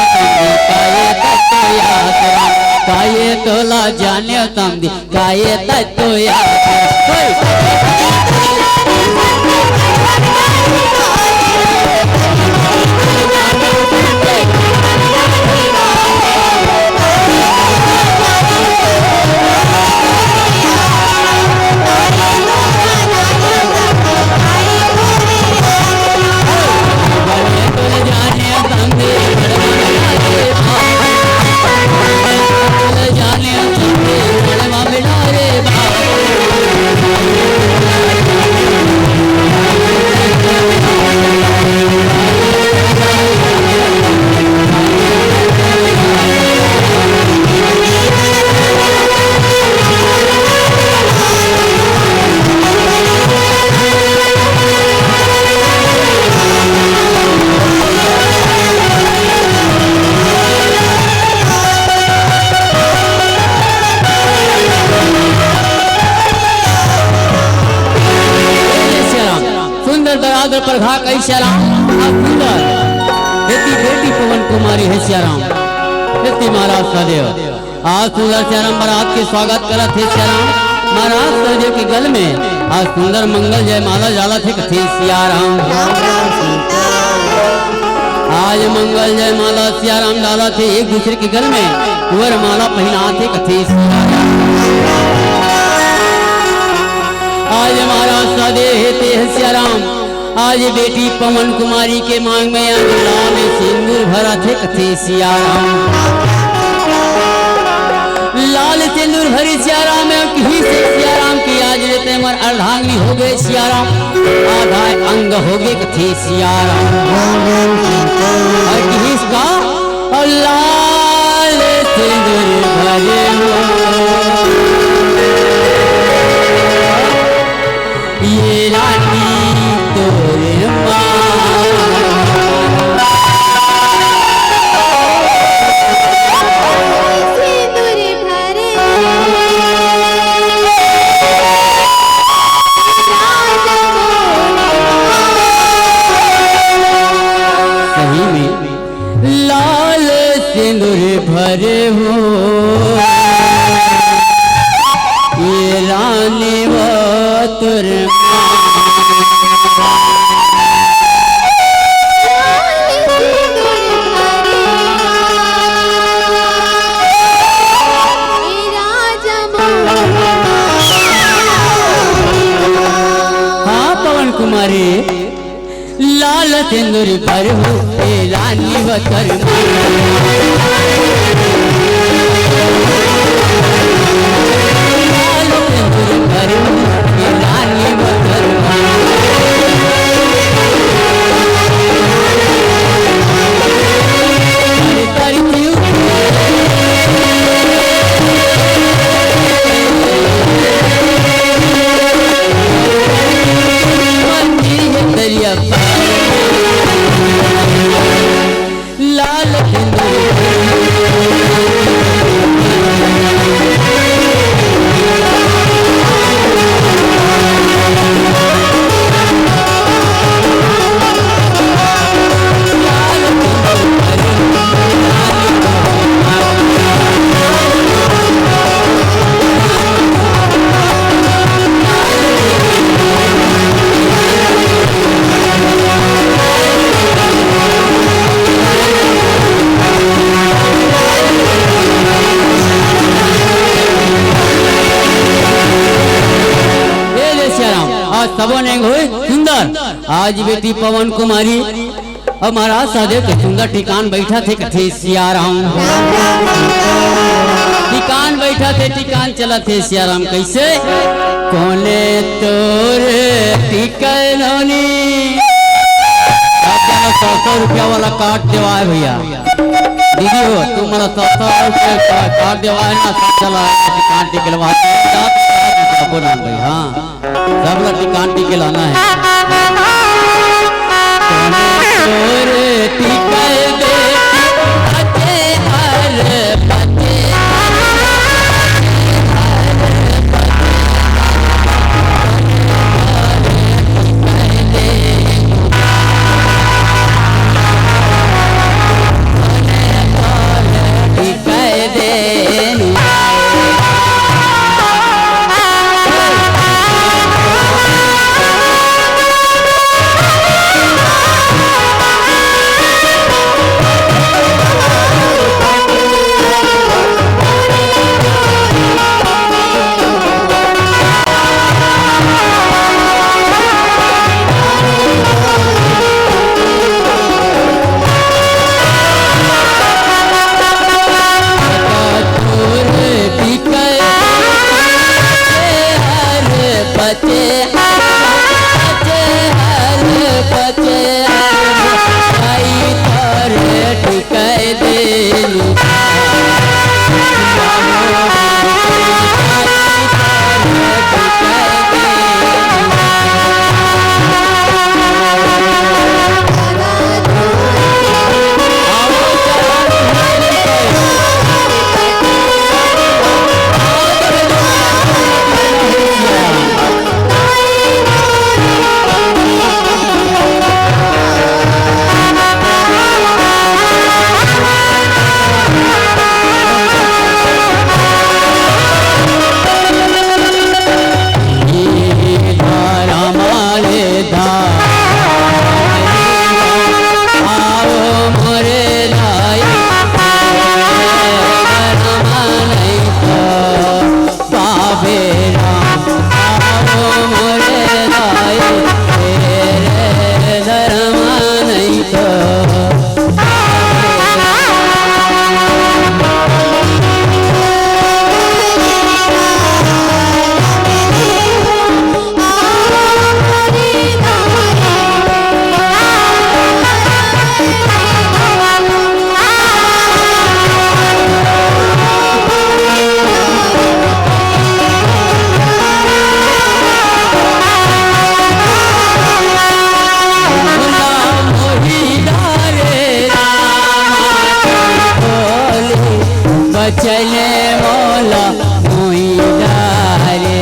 काये तत्तो याद काये तोला जाने तंदी काये तत्तो याद। पर घा कई श्याराम सुंदर बेटी बेटी पवन कुमारी है श्याराम बेटी महाराज सदैव आज सुंदर श्याराम बारात के स्वागत करत थे श्याराम महाराज सदैव के गल में आज सुंदर मंगल जय माला जाला थे कथे श्याराम। आज मंगल जय माला श्याराम डाला थे एक दूसरे के गल में वर माला पहना थे कथे श्याराम। आज महाराज सदैव थे श्याराम आज बेटी पवन कुमारी के मांग में आज लाल सिंदूर भरा थे कथे सियाराम। लाल सिंदूर भरी सियाराम ही से सियाराम की आज लेते मर अर्धांगिनी हो गए सियाराम आधा अंग हो गए कथे सियाराम। और किसका और लाल सिंदूर भरे ये रानी भरे हो ये रानी वो तुर हाँ पवन कुमारी लाल सिंदूर भर हो ये रानी वो तुर लाल सबो ने हुई सुंदर आज बेटी पवन कुमारी और महाराज सहदेव के सुंदर ठिकान बैठा थे कथे सियाराम ठिकान बैठा थे ठिकान चला थे सियाराम कैसे कोने तोरे टिकलोनी 100 वाला काट देवा है भैया दीदी हो तुम मला 100 काट देवा है ना सब चला काट टिकलवा सबको नाम भाई हाँ सब लोग टिकान टिकलाना है टिकल दे बचे हर बचे चले मोला मोहिदारे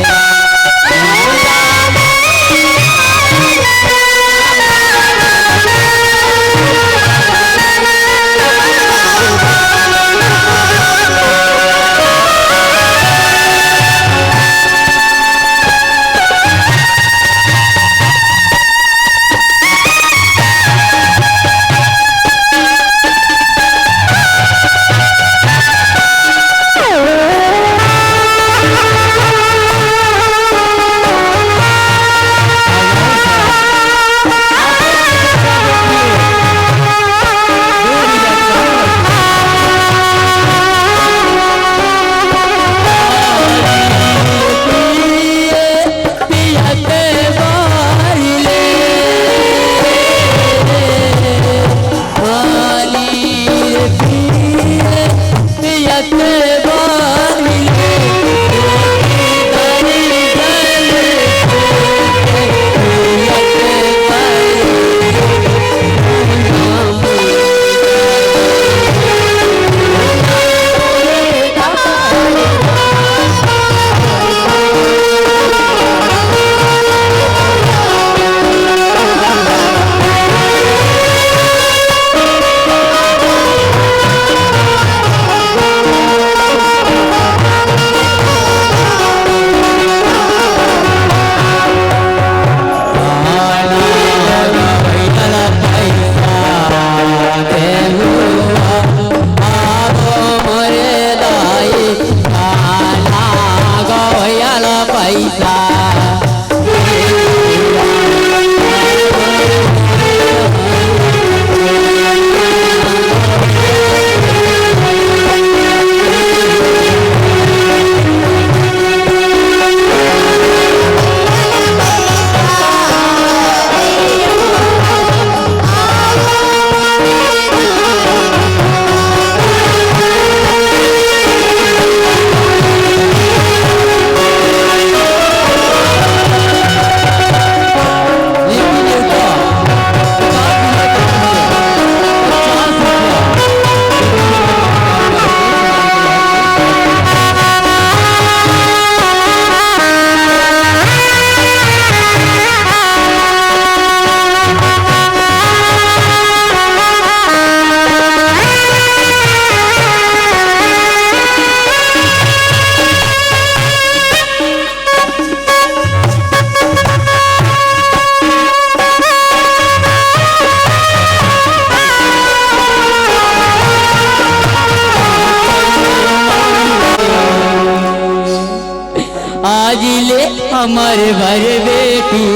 आज ले हमर भर बेटी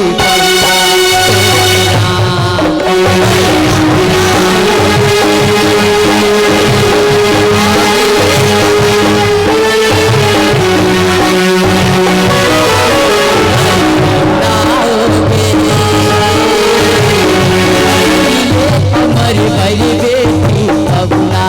हमर भर बेटी अपना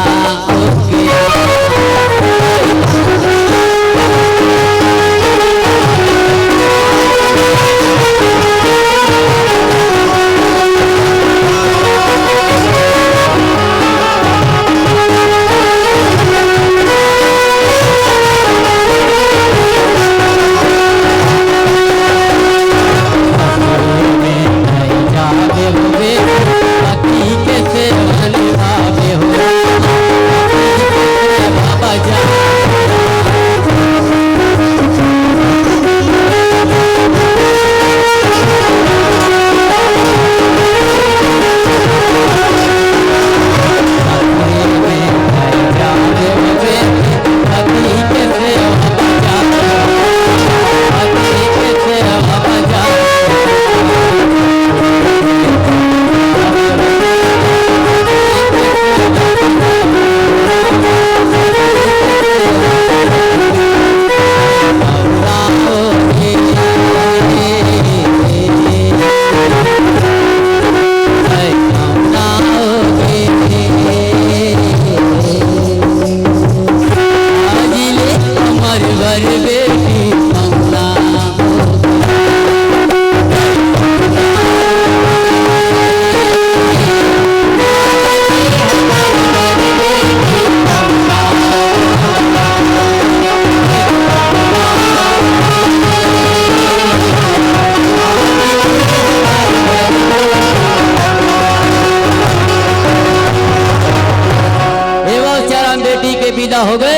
हो गए।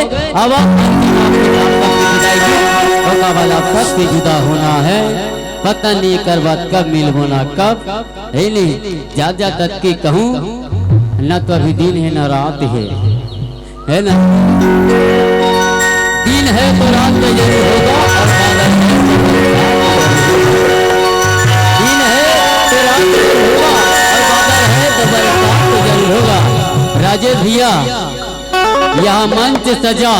अब सबसे जुदा होना है, पता नहीं कर बात कब मिल होना कब है नहीं। ज्यादा तक की कहूँ न तो अभी दिन है न रात है ना। दिन है तो रात में जरूर होगा और बादल है दिन है तो रात में होगा और बादल है तो बरसात तो जरूर होगा। राजेश भैया यहाँ मंच सजा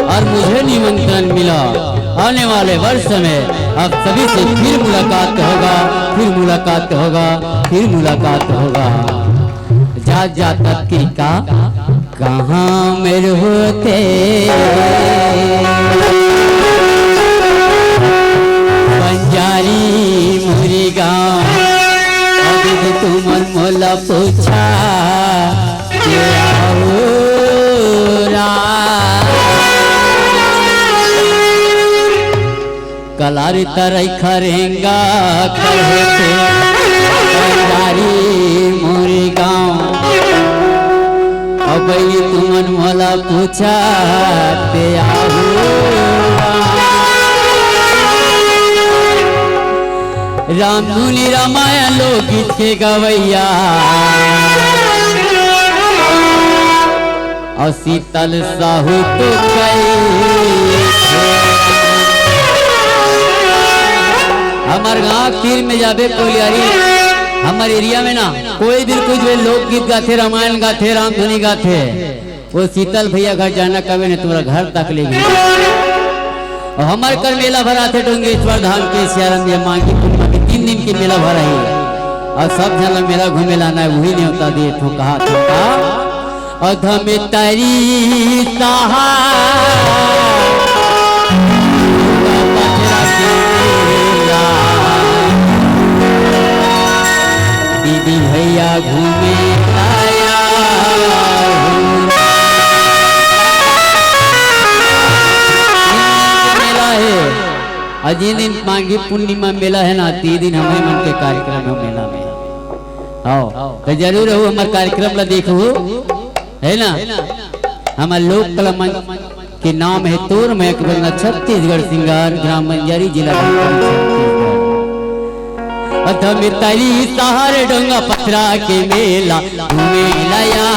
और मुझे निमंत्रण मिला, आने वाले वर्ष में अब सभी से फिर मुलाकात होगा, फिर मुलाकात होगा, फिर मुलाकात होगा। जा जा तक की का कहाँ मेरे होते बंजारी मुरी गाँव अभी तुम मोला पूछा कलारी तरई खरेंगा कहते बंजारी मोरी गाँव अब तुमन मोला पूछा ते राम धुनी रामायण लोकगीत के गवैया और शीतल साहू तो हमार गाँव तीर में जाबे कोलियारी हमारे एरिया में ना कोई भी कुछ भी लोकगीत गाथे, रामायण गाथे, रामधुनी गाथे, वो शीतल भैया घर जाना कभी नहीं तुम्हारा घर तक ले गई। और हमारे कर मेला भरा थे डोंगेश्वर धाम के सियाराम ये मांगी पूर्णिमा के 3 दिन की मेला भरा ही और सब जन मेला घूमे लाना है वही नहीं होता दिए तो कहा था अधम तरी सहा दीदी भैया घूमे आया मेला है अजी दिन मांगी पूर्णिमा मेला है ना 3 दिन हमें मन के कार्यक्रम है मेला में आओ तो जरूर हो हमारे कार्यक्रम ला देखो है ना। हमारे लोक कला मंच के नाम है तोर में छत्तीसगढ़ सिंगार ग्राम बंजारी जिला तरी सहारे डोंगा पथरा के मेला घूमे लाया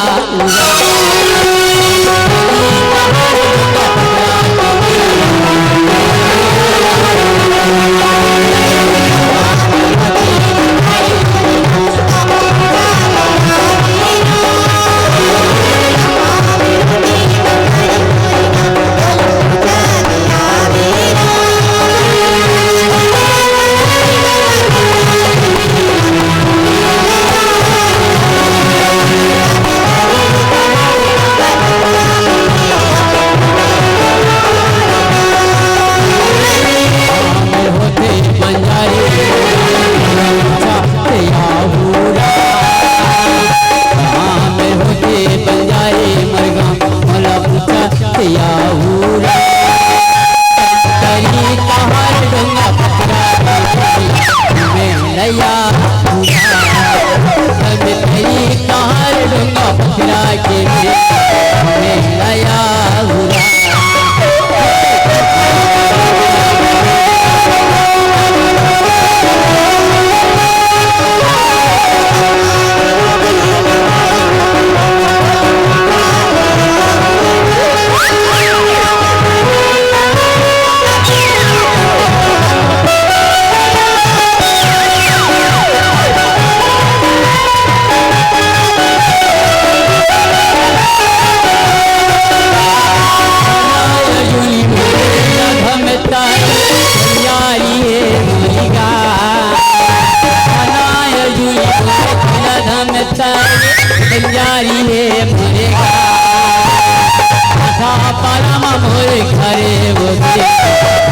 परम मोरे घरे बोते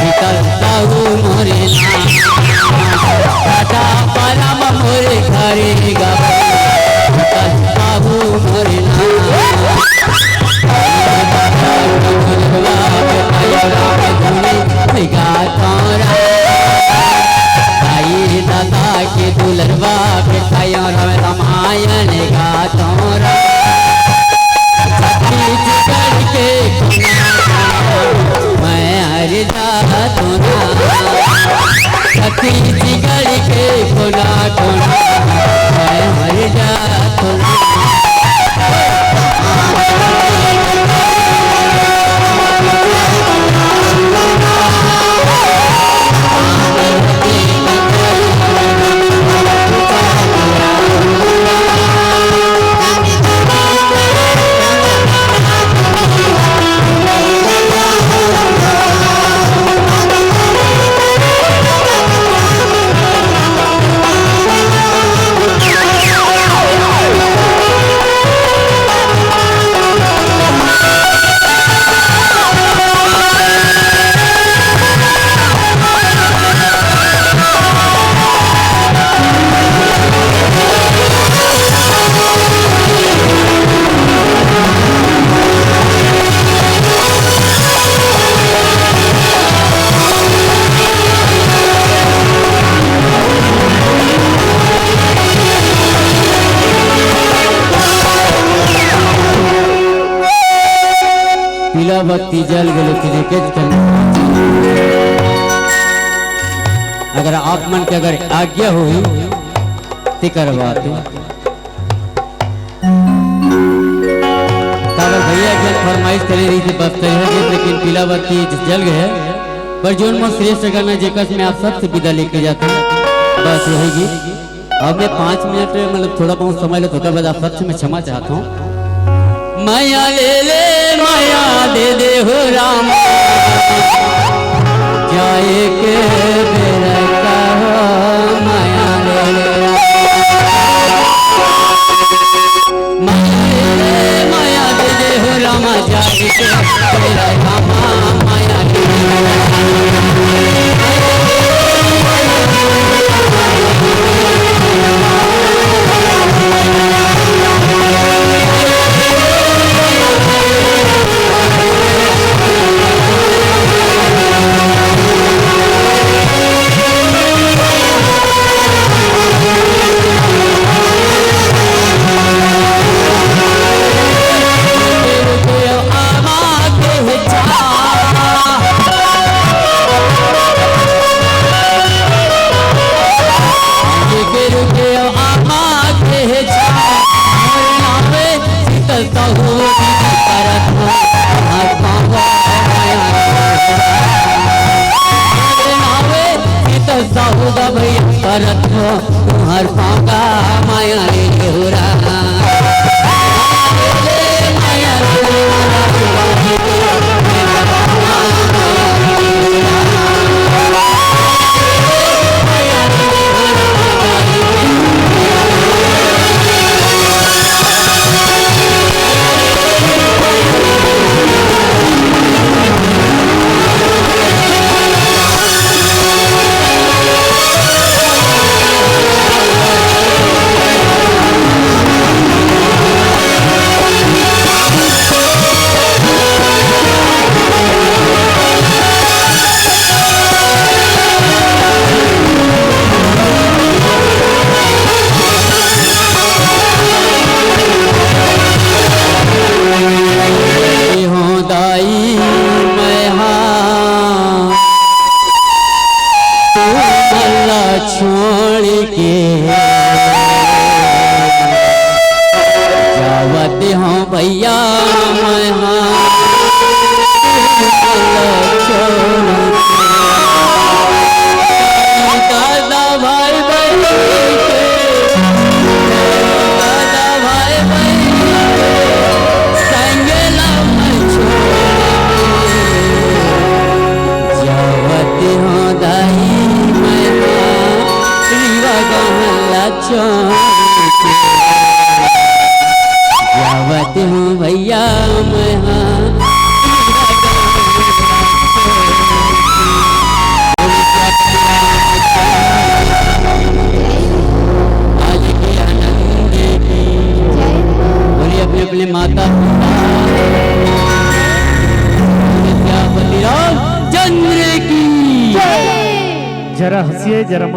निकलता हूँ मोरे टाटा परम मोरे घरे गवे निकलता हूँ मोरे दादा के दुलरवा बिठाया रामायण गाता करके मैं हर जाता सती जिगर के कोना कोना मैं हर जाता बत्ती जल गलो अगर आप मन के अगर आज्ञा हो करवाते भैया जल फरमाइश करे रही थी बस लेकिन पीला बत्ती जल गए पर जो श्रेष्ठ करना जेकस में आप सबसे विदा लेके जाते हैं बस रहेगी। अब मैं 5 मिनट मतलब थोड़ा बहुत समय लेता हूँ बाद आप सबसे मैं क्षमा चाहता हूँ। माया ले माया दे हो राम जाए के बेरा का हो माया ले माया दे हो राम जाए के बेरा का माया तुम्हार पागा माया रे होरा जावत हूँ भैया मैं अपने माता पिता रामचंद्र की जरा हंसिए जरा